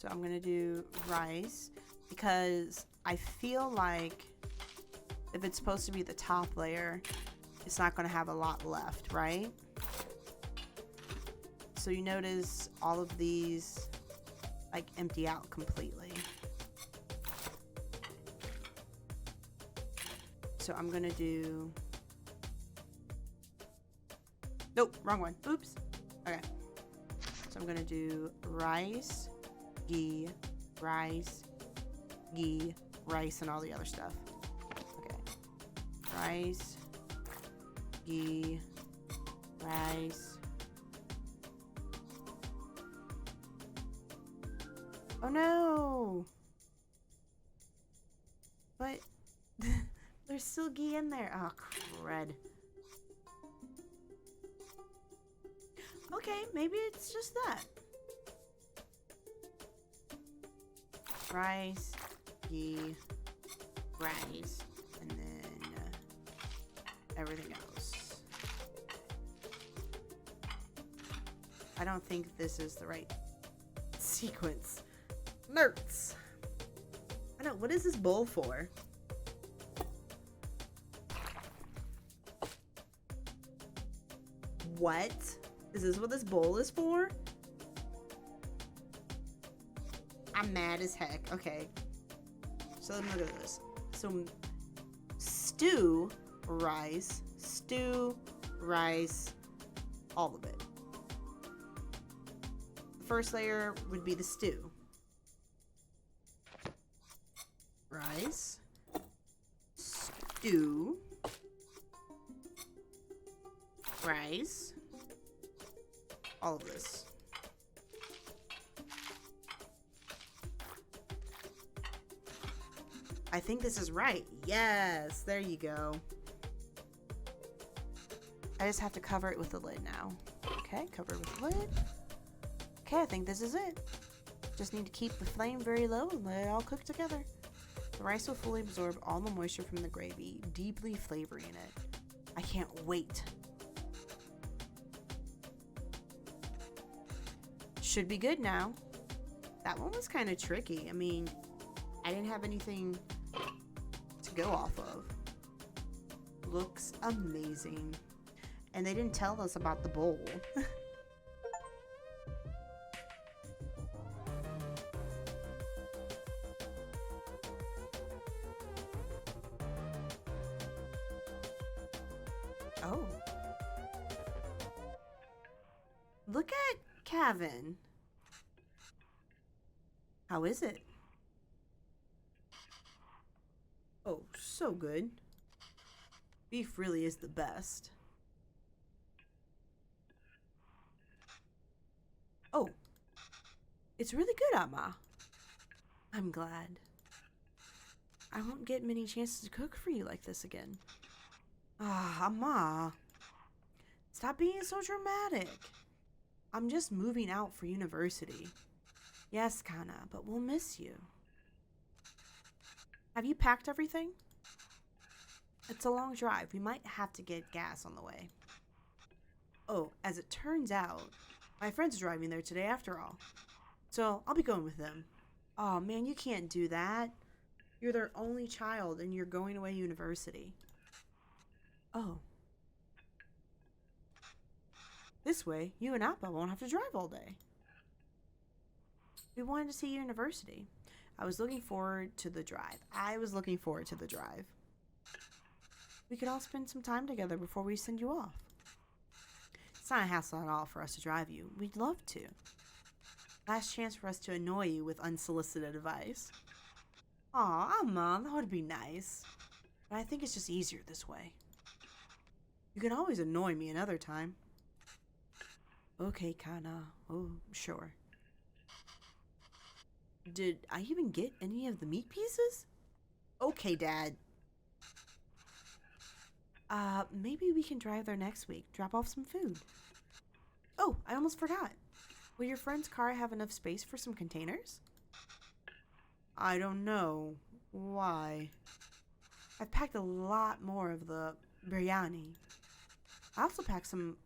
So I'm gonna do rice because I feel like if it's supposed to be the top layer, it's not gonna have a lot left, right? So you notice all of these like empty out completely. So I'm gonna do, nope, wrong one, oops. Okay, so I'm gonna do rice, ghee, rice, ghee, rice, and all the other stuff. Okay, rice, ghee, rice. Oh no! But there's still ghee in there. Oh, crud. Okay, maybe it's just that. Rice, ghee, rice, and then everything else. I don't think this is the right sequence. Nerds! I know, what is this bowl for? What? Is this what this bowl is for? I'm mad as heck. Okay. So let me look at this. So stew, rice, all of it. The first layer would be the stew. Rice, stew, rice, all of this. I think this is right. Yes, there you go. I just have to cover it with the lid now. Okay, cover it with the lid. Okay, I think this is it. Just need to keep the flame very low and let it all cook together. The rice will fully absorb all the moisture from the gravy, deeply flavoring it. I can't wait. Should be good now. That one was kind of tricky. I mean, I didn't have anything to go off of. Looks amazing. And they didn't tell us about the bowl. Oh. Look at Kevin. How is it? Oh, so good. Beef really is the best. Oh. It's really good, Amma. I'm glad. I won't get many chances to cook for you like this again. Ah, Amma. Stop being so dramatic. I'm just moving out for university. Yes, Kana, but we'll miss you. Have you packed everything? It's a long drive. We might have to get gas on the way. Oh, as it turns out, my friend's driving there today after all. So I'll be going with them. Oh man, you can't do that. You're their only child and you're going away to university. Oh. This way, you and Appa won't have to drive all day. We wanted to see university. I was looking forward to the drive. We could all spend some time together before we send you off. It's not a hassle at all for us to drive you. We'd love to. Last chance for us to annoy you with unsolicited advice. Aw, Mom, that would be nice. But I think it's just easier this way. You can always annoy me another time. Okay, Kana. Oh, sure. Did I even get any of the meat pieces? Okay, Dad. Maybe we can drive there next week. Drop off some food. Oh, I almost forgot. Will your friend's car have enough space for some containers? I don't know. Why? I've packed a lot more of the biryani. I also packed some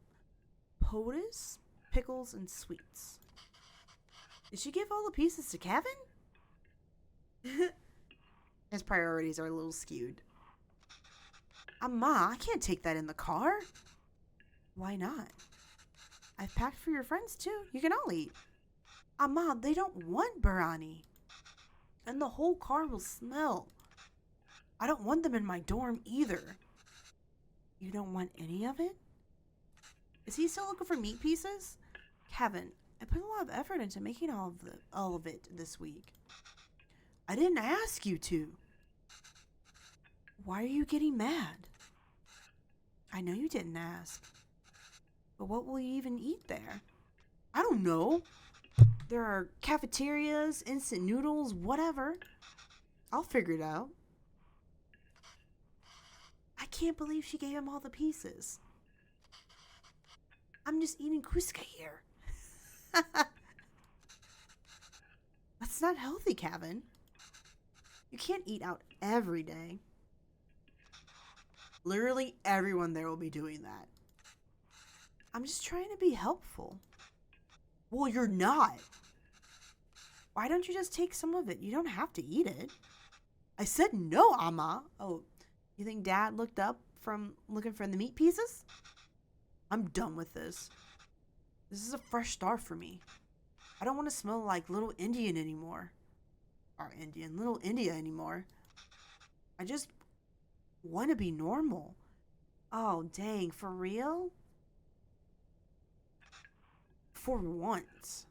potas, pickles, and sweets. Did she give all the pieces to Kevin? His priorities are a little skewed. Ma, I can't take that in the car. Why not? I've packed for your friends too. You can all eat. Ma, they don't want biryani. And the whole car will smell. I don't want them in my dorm either. You don't want any of it? Is he still looking for meat pieces? Kevin, I put a lot of effort into making all of it this week. I didn't ask you to. Why are you getting mad? I know you didn't ask. But what will you even eat there? I don't know. There are cafeterias, instant noodles, whatever. I'll figure it out. I can't believe she gave him all the pieces. I'm just eating Cusca here. That's not healthy, Kevin. You can't eat out every day. Literally everyone there will be doing that. I'm just trying to be helpful. Well, you're not. Why don't you just take some of it? You don't have to eat it. I said no, Amma. Oh, you think Dad looked up from looking for the meat pieces? I'm done with this. This is a fresh start for me. I don't want to smell like little Indian anymore. Or little India anymore. I just want to be normal. Oh, dang, for real? For once.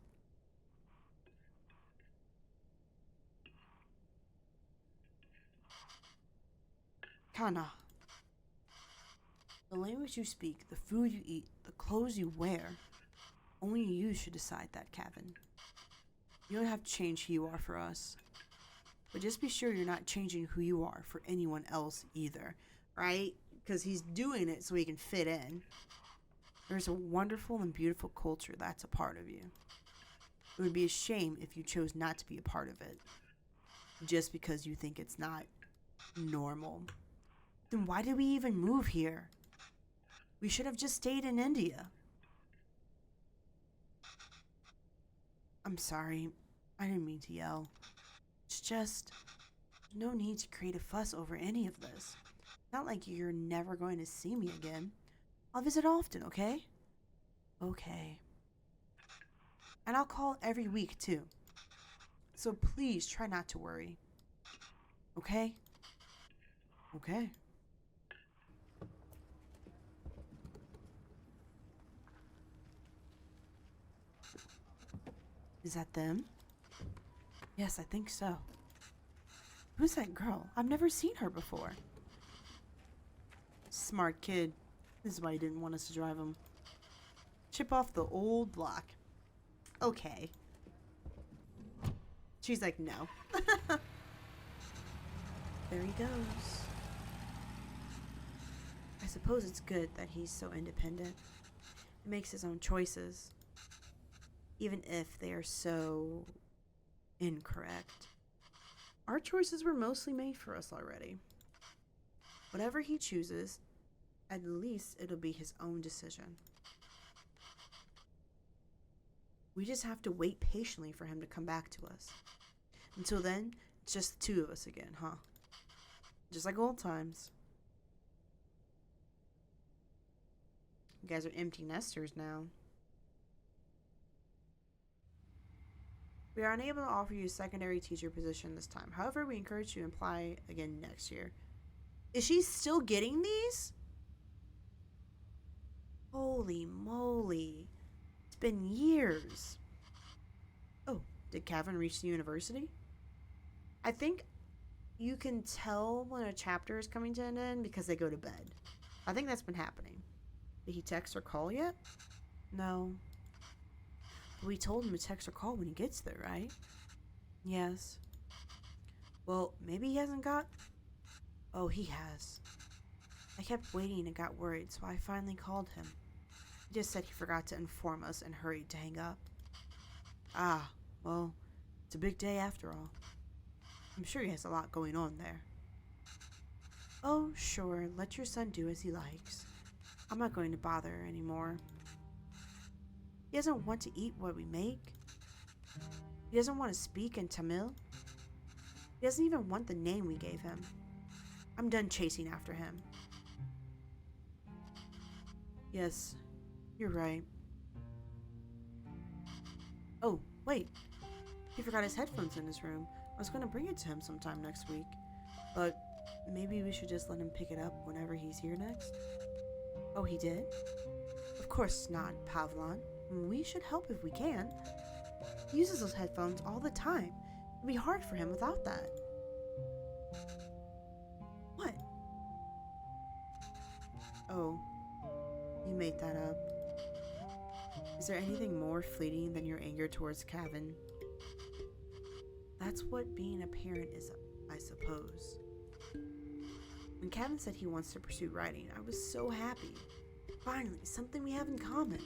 Kana. The language you speak, the food you eat, the clothes you wear, only you should decide that, Kevin. You don't have to change who you are for us. But just be sure you're not changing who you are for anyone else either, right? Because he's doing it so he can fit in. There's a wonderful and beautiful culture that's a part of you. It would be a shame if you chose not to be a part of it, just because you think it's not normal. Then why did we even move here? We should have just stayed in India. I'm sorry. I didn't mean to yell. It's just no need to create a fuss over any of this. Not like you're never going to see me again. I'll visit often, okay? Okay. And I'll call every week, too. So please try not to worry. Okay? Okay. Is that them? Yes, I think so. Who's that girl? I've never seen her before. Smart kid. This is why he didn't want us to drive him. Chip off the old block. Okay. She's like, no. There he goes. I suppose it's good that he's so independent. He makes his own choices. Even if they are so incorrect. Our choices were mostly made for us already. Whatever he chooses, at least it'll be his own decision. We just have to wait patiently for him to come back to us. Until then, it's just the two of us again, huh? Just like old times. You guys are empty nesters now. We are unable to offer you a secondary teacher position this time. However, we encourage you to apply again next year. Is she still getting these? Holy moly. It's been years. Oh, did Kevin reach the university? I think you can tell when a chapter is coming to an end because they go to bed. I think that's been happening. Did he text or call yet? No. We told him to text or call when he gets there, right? Yes. Well, maybe he hasn't got... Oh, he has. I kept waiting and got worried, so I finally called him. He just said he forgot to inform us and hurried to hang up. Ah, well, it's a big day after all. I'm sure he has a lot going on there. Oh, sure, let your son do as he likes. I'm not going to bother anymore. He doesn't want to eat what we make. He doesn't want to speak in Tamil. He doesn't even want the name we gave him. I'm done chasing after him. Yes, you're right. Oh, wait. He forgot his headphones in his room. I was going to bring it to him sometime next week. But maybe we should just let him pick it up whenever he's here next. Oh, he did? Of course not, Pavlon. We should help if we can. He uses those headphones all the time. It'd be hard for him without that. What? Oh, you made that up. Is there anything more fleeting than your anger towards Cavan? That's what being a parent is, I suppose. When Cavan said he wants to pursue writing, I was so happy. Finally, something we have in common.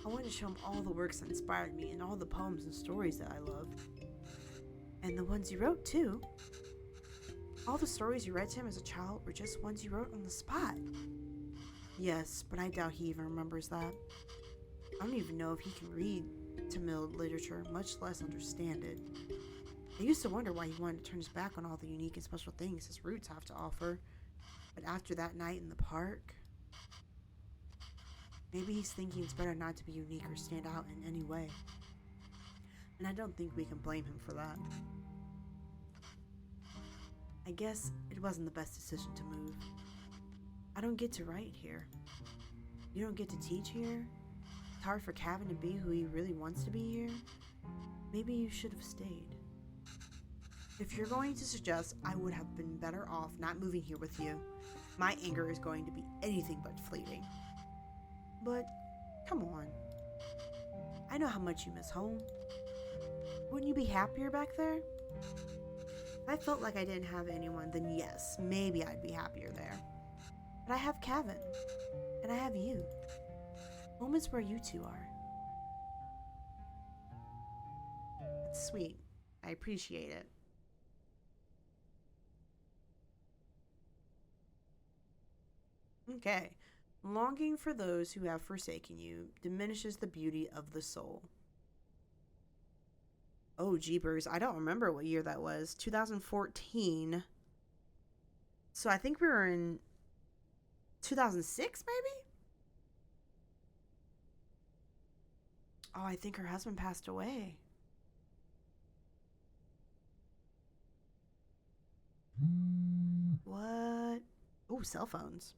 I wanted to show him all the works that inspired me and all the poems and stories that I loved. And the ones you wrote, too. All the stories you read to him as a child were just ones you wrote on the spot. Yes, but I doubt he even remembers that. I don't even know if he can read Tamil literature, much less understand it. I used to wonder why he wanted to turn his back on all the unique and special things his roots have to offer. But after that night in the park, maybe he's thinking it's better not to be unique or stand out in any way. And I don't think we can blame him for that. I guess it wasn't the best decision to move. I don't get to write here. You don't get to teach here. It's hard for Cavan to be who he really wants to be here. Maybe you should have stayed. If you're going to suggest I would have been better off not moving here with you, my anger is going to be anything but fleeting. But, come on. I know how much you miss home. Wouldn't you be happier back there? If I felt like I didn't have anyone, then yes, maybe I'd be happier there. But I have Cavan, and I have you. Moments where you two are. That's sweet. I appreciate it. Okay. Longing for those who have forsaken you diminishes the beauty of the soul. Oh, jeepers. I don't remember what year that was. 2014. So I think we were in 2006, maybe? Oh, I think her husband passed away. What? Oh, cell phones.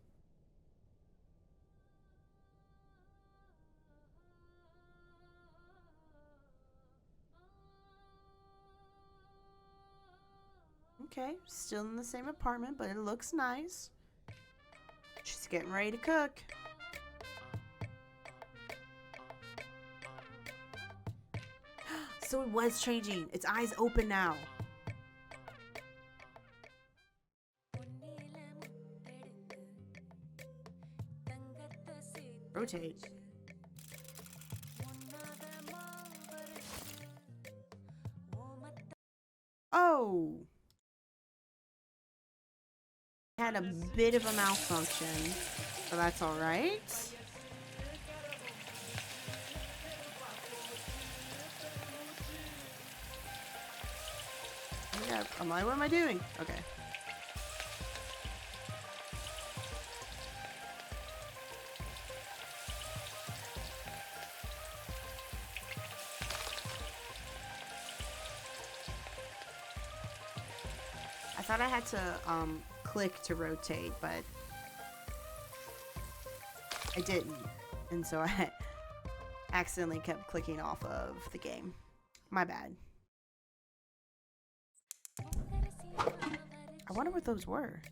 Okay, still in the same apartment, but it looks nice. She's getting ready to cook. So it was changing. Its eyes open now. Rotate. Oh! Had a bit of a malfunction, but that's alright. Yeah, I'm like, what am I doing? Okay. I thought I had to click to rotate, but I didn't, and so I accidentally kept clicking off of the game. My bad. I wonder what those were.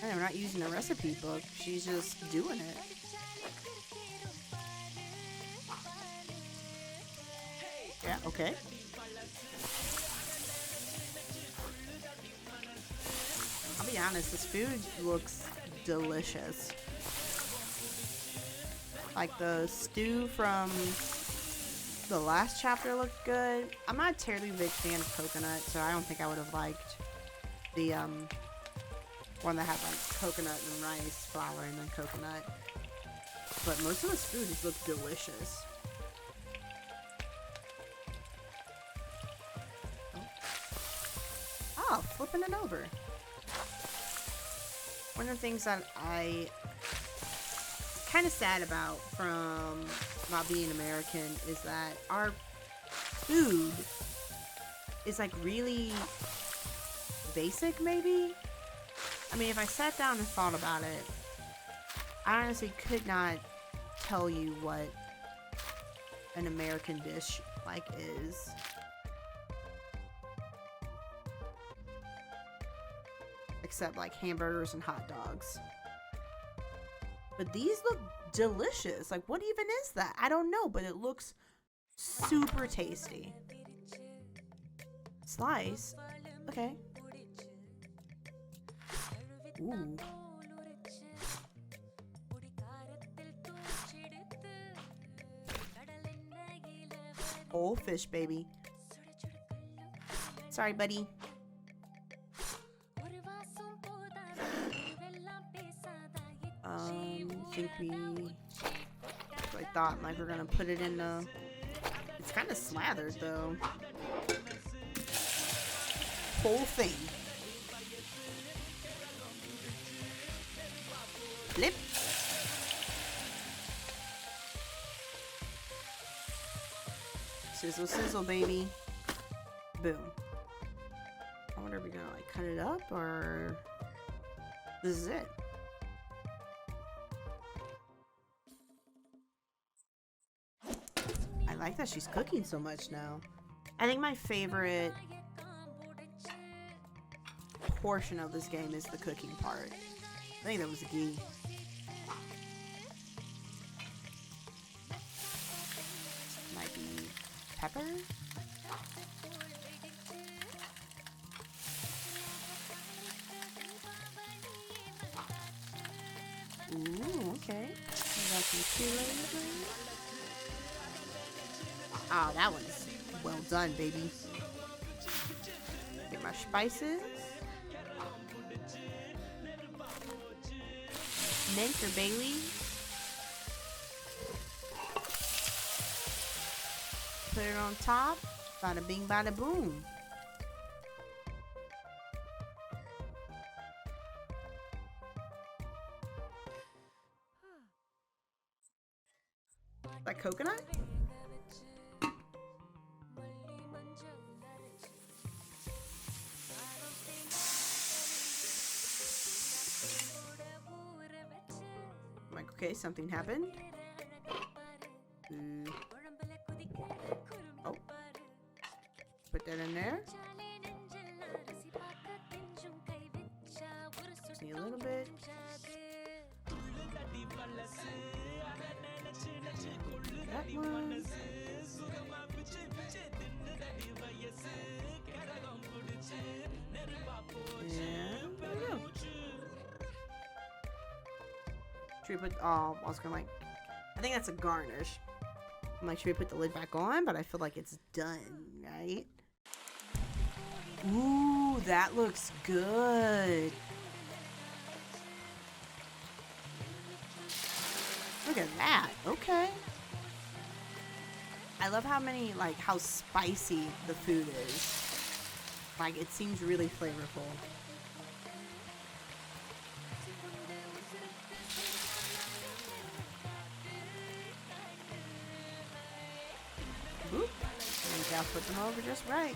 I'm not using a recipe book. She's just doing it. Yeah, okay. I'll be honest, this food looks delicious. Like the stew from The last chapter looked good. I'm not a terribly big fan of coconut, so I don't think I would have liked the one that had like coconut and rice, flour, and then coconut. But most of this food just looked delicious. Oh, flipping it over. One of the things that I kind of sad about from not being American is that our food is like really basic, maybe. I mean, if I sat down and thought about it, I honestly could not tell you what an American dish like is. Except like hamburgers and hot dogs. But these look delicious. Like, what even is that? I don't know, but it looks super tasty. Slice. Okay. Ooh. Whole fish, baby. Sorry, buddy. I thought like we're gonna put it in the. It's kind of slathered though. Whole thing. Flip. Sizzle, sizzle, baby. Boom. I wonder if we're gonna like cut it up or this is it. I like that she's cooking so much now. I think my favorite portion of this game is the cooking part. I think that was the key. Might be pepper. Ooh, okay. Got some chili. Oh, that one's well done, baby. Get my spices. Mint or bay leaves. Put it on top. Bada bing, bada boom. Like coconut? I'm like, okay, something happened. Oh. Put that in there. Just need a little bit. That one. And there we go. Should we put, oh, I was gonna like, I think that's a garnish. I'm like, should we put the lid back on? But I feel like it's done, right? Ooh, that looks good. Look at that. Okay. I love how many, like, how spicy the food is. Like, it seems really flavorful. Boop. And I'll put them over just right.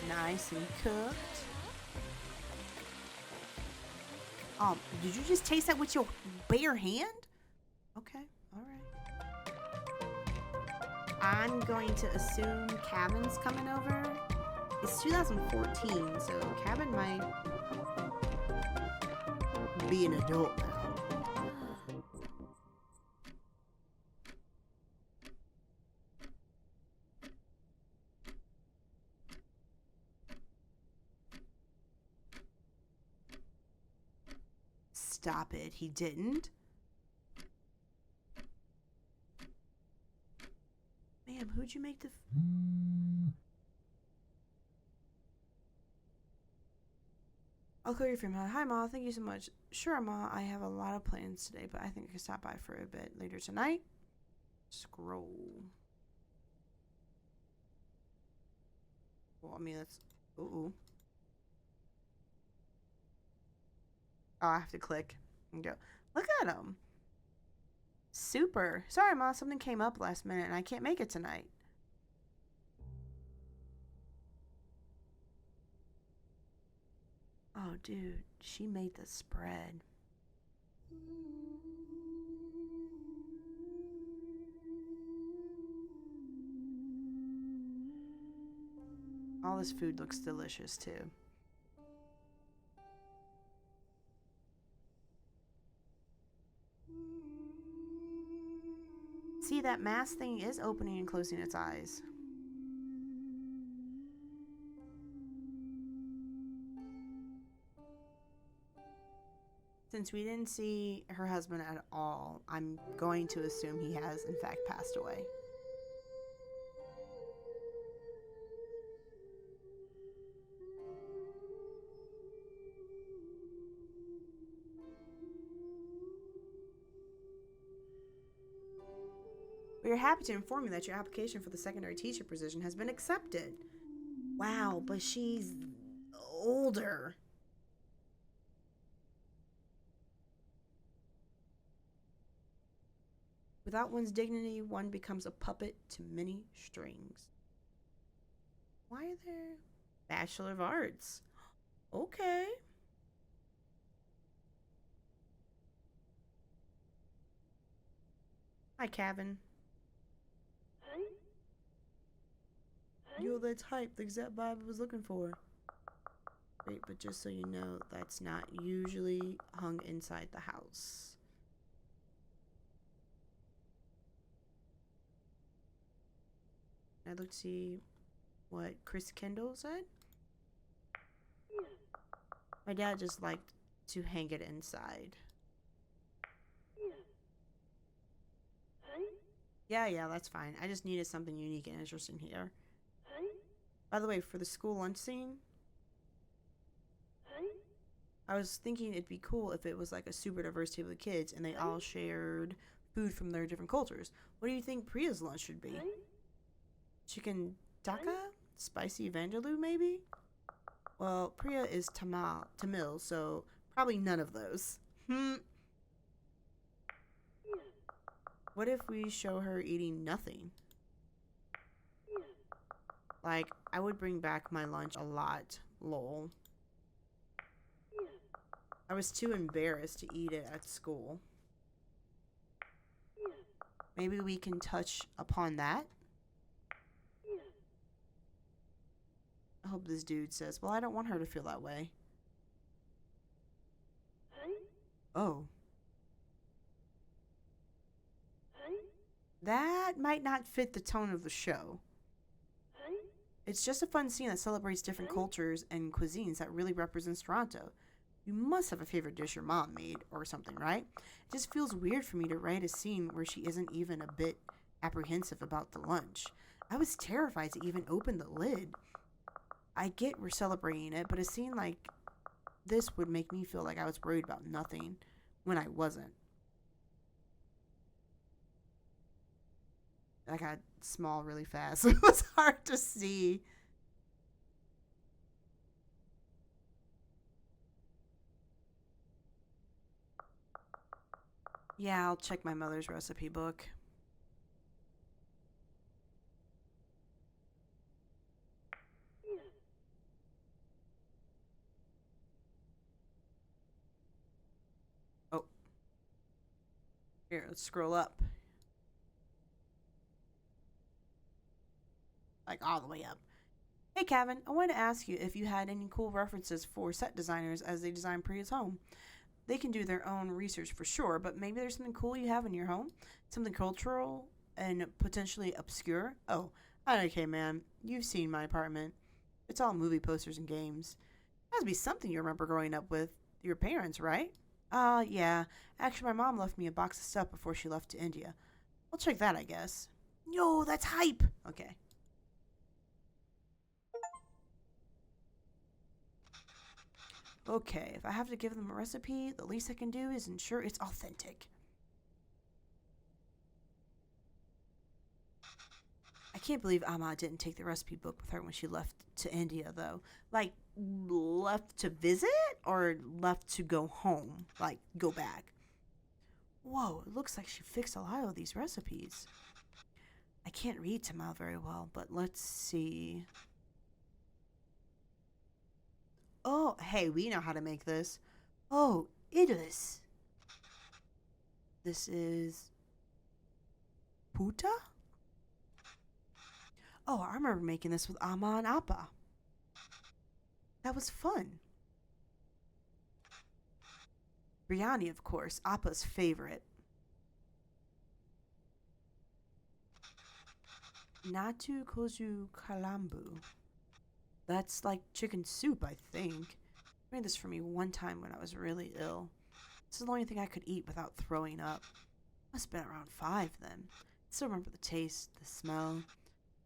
Nice and cooked. Did you just taste that with your bare hand? Okay, alright. I'm going to assume Cabin's coming over. It's 2014, so Cabin might be an adult now. stop it. He didn't. Ma'am, who'd you make the... I'll call you from Ma. Hi, Ma. Thank you so much. Sure, Ma. I have a lot of plans today, but I think I can stop by for a bit later tonight. Scroll. Well, I mean, that's... Ooh. Oh, I have to click and go. Look at him. Super. Sorry, Ma. Something came up last minute and I can't make it tonight. Oh, dude. She made the spread. All this food looks delicious, too. See, that mask thing is opening and closing its eyes. Since we didn't see her husband at all, I'm going to assume he has, in fact, passed away. We are happy to inform you that your application for the secondary teacher position has been accepted. Wow, but she's older. Without one's dignity, one becomes a puppet to many strings. Why are there Bachelor of Arts? Okay. Hi, Kevin. Yo, that's hype. The exact vibe I was looking for. Wait, but just so you know, that's not usually hung inside the house. I'd look to see what Chris Kendall said. My dad just liked to hang it inside. Yeah, that's fine. I just needed something unique and interesting here. By the way, for the school lunch scene, I was thinking it'd be cool if it was like a super diverse table of kids and they all shared food from their different cultures. What do you think Priya's lunch should be? Chicken tikka? Spicy vindaloo, maybe? Well, Priya is Tamil, so probably none of those. What if we show her eating nothing? Like, I would bring back my lunch a lot, lol. I was too embarrassed to eat it at school. Maybe we can touch upon that? I hope this dude says, well, I don't want her to feel that way. Oh. That might not fit the tone of the show. It's just a fun scene that celebrates different cultures and cuisines that really represents Toronto. You must have a favorite dish your mom made or something, right? It just feels weird for me to write a scene where she isn't even a bit apprehensive about the lunch. I was terrified to even open the lid. I get we're celebrating it, but a scene like this would make me feel like I was worried about nothing when I wasn't. I got small really fast, so it was hard to see. Yeah, I'll check my mother's recipe book. Oh. Here, let's scroll up. Like all the way up. Hey, Kevin, I wanted to ask you if you had any cool references for set designers as they design Priya's home. They can do their own research for sure, but maybe there's something cool you have in your home? Something cultural and potentially obscure? Oh, okay, man. You've seen my apartment. It's all movie posters and games. It has to be something you remember growing up with your parents, right? Yeah. Actually, my mom left me a box of stuff before she left to India. I'll check that, I guess. Yo, that's hype! Okay. Okay, if I have to give them a recipe, the least I can do is ensure it's authentic. I can't believe Amma didn't take the recipe book with her when she left to India, though. Like, left to visit or left to go home? Like, go back? Whoa, it looks like she fixed a lot of these recipes. I can't read Tamil very well, but let's see. Oh, hey, we know how to make this. Oh, idlis. This is puta? Oh, I remember making this with Amma and Appa. That was fun. Biryani, of course, Appa's favorite. Natu kozu kalambu. That's like chicken soup, I think. They made this for me one time when I was really ill. This is the only thing I could eat without throwing up. Must have been around 5 then. I still remember the taste, the smell,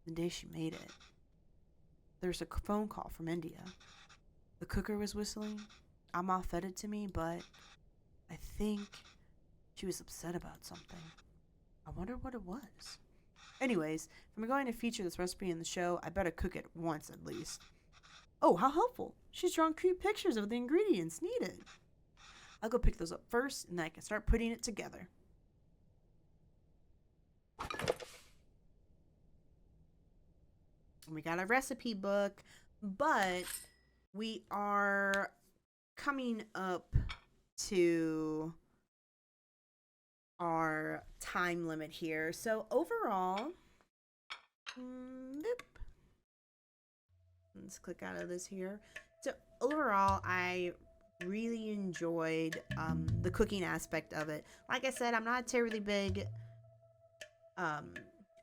the day she made it. There was a phone call from India. The cooker was whistling. Amma fed it to me, but I think she was upset about something. I wonder what it was. Anyways, if I'm going to feature this recipe in the show, I better cook it once at least. Oh, how helpful. She's drawn cute pictures of the ingredients needed. I'll go pick those up first, and then I can start putting it together. We got a recipe book, but we are coming up to our time limit here. So overall, let's click out of this here. So overall, I really enjoyed the cooking aspect of it. Like I said, I'm not a terribly big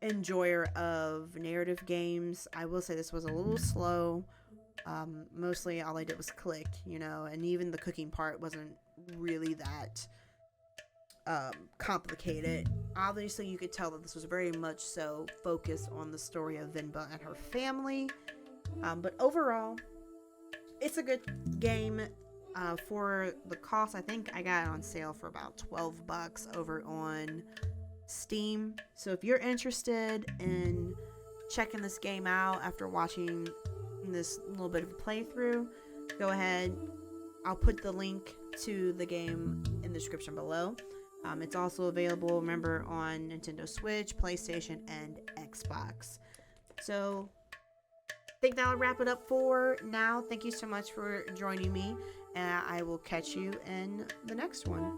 enjoyer of narrative games. I will say this was a little slow. Mostly all I did was click, and even the cooking part wasn't really that complicated. Obviously, you could tell that this was very much so focused on the story of Venba and her family. But overall, it's a good game. For the cost, I think I got it on sale for about $12 over on Steam. So if you're interested in checking this game out after watching this little bit of a playthrough, go ahead. I'll put the link to the game in the description below. It's also available, remember, on Nintendo Switch, PlayStation, and Xbox. So I think that'll wrap it up for now. Thank you so much for joining me, and I will catch you in the next one.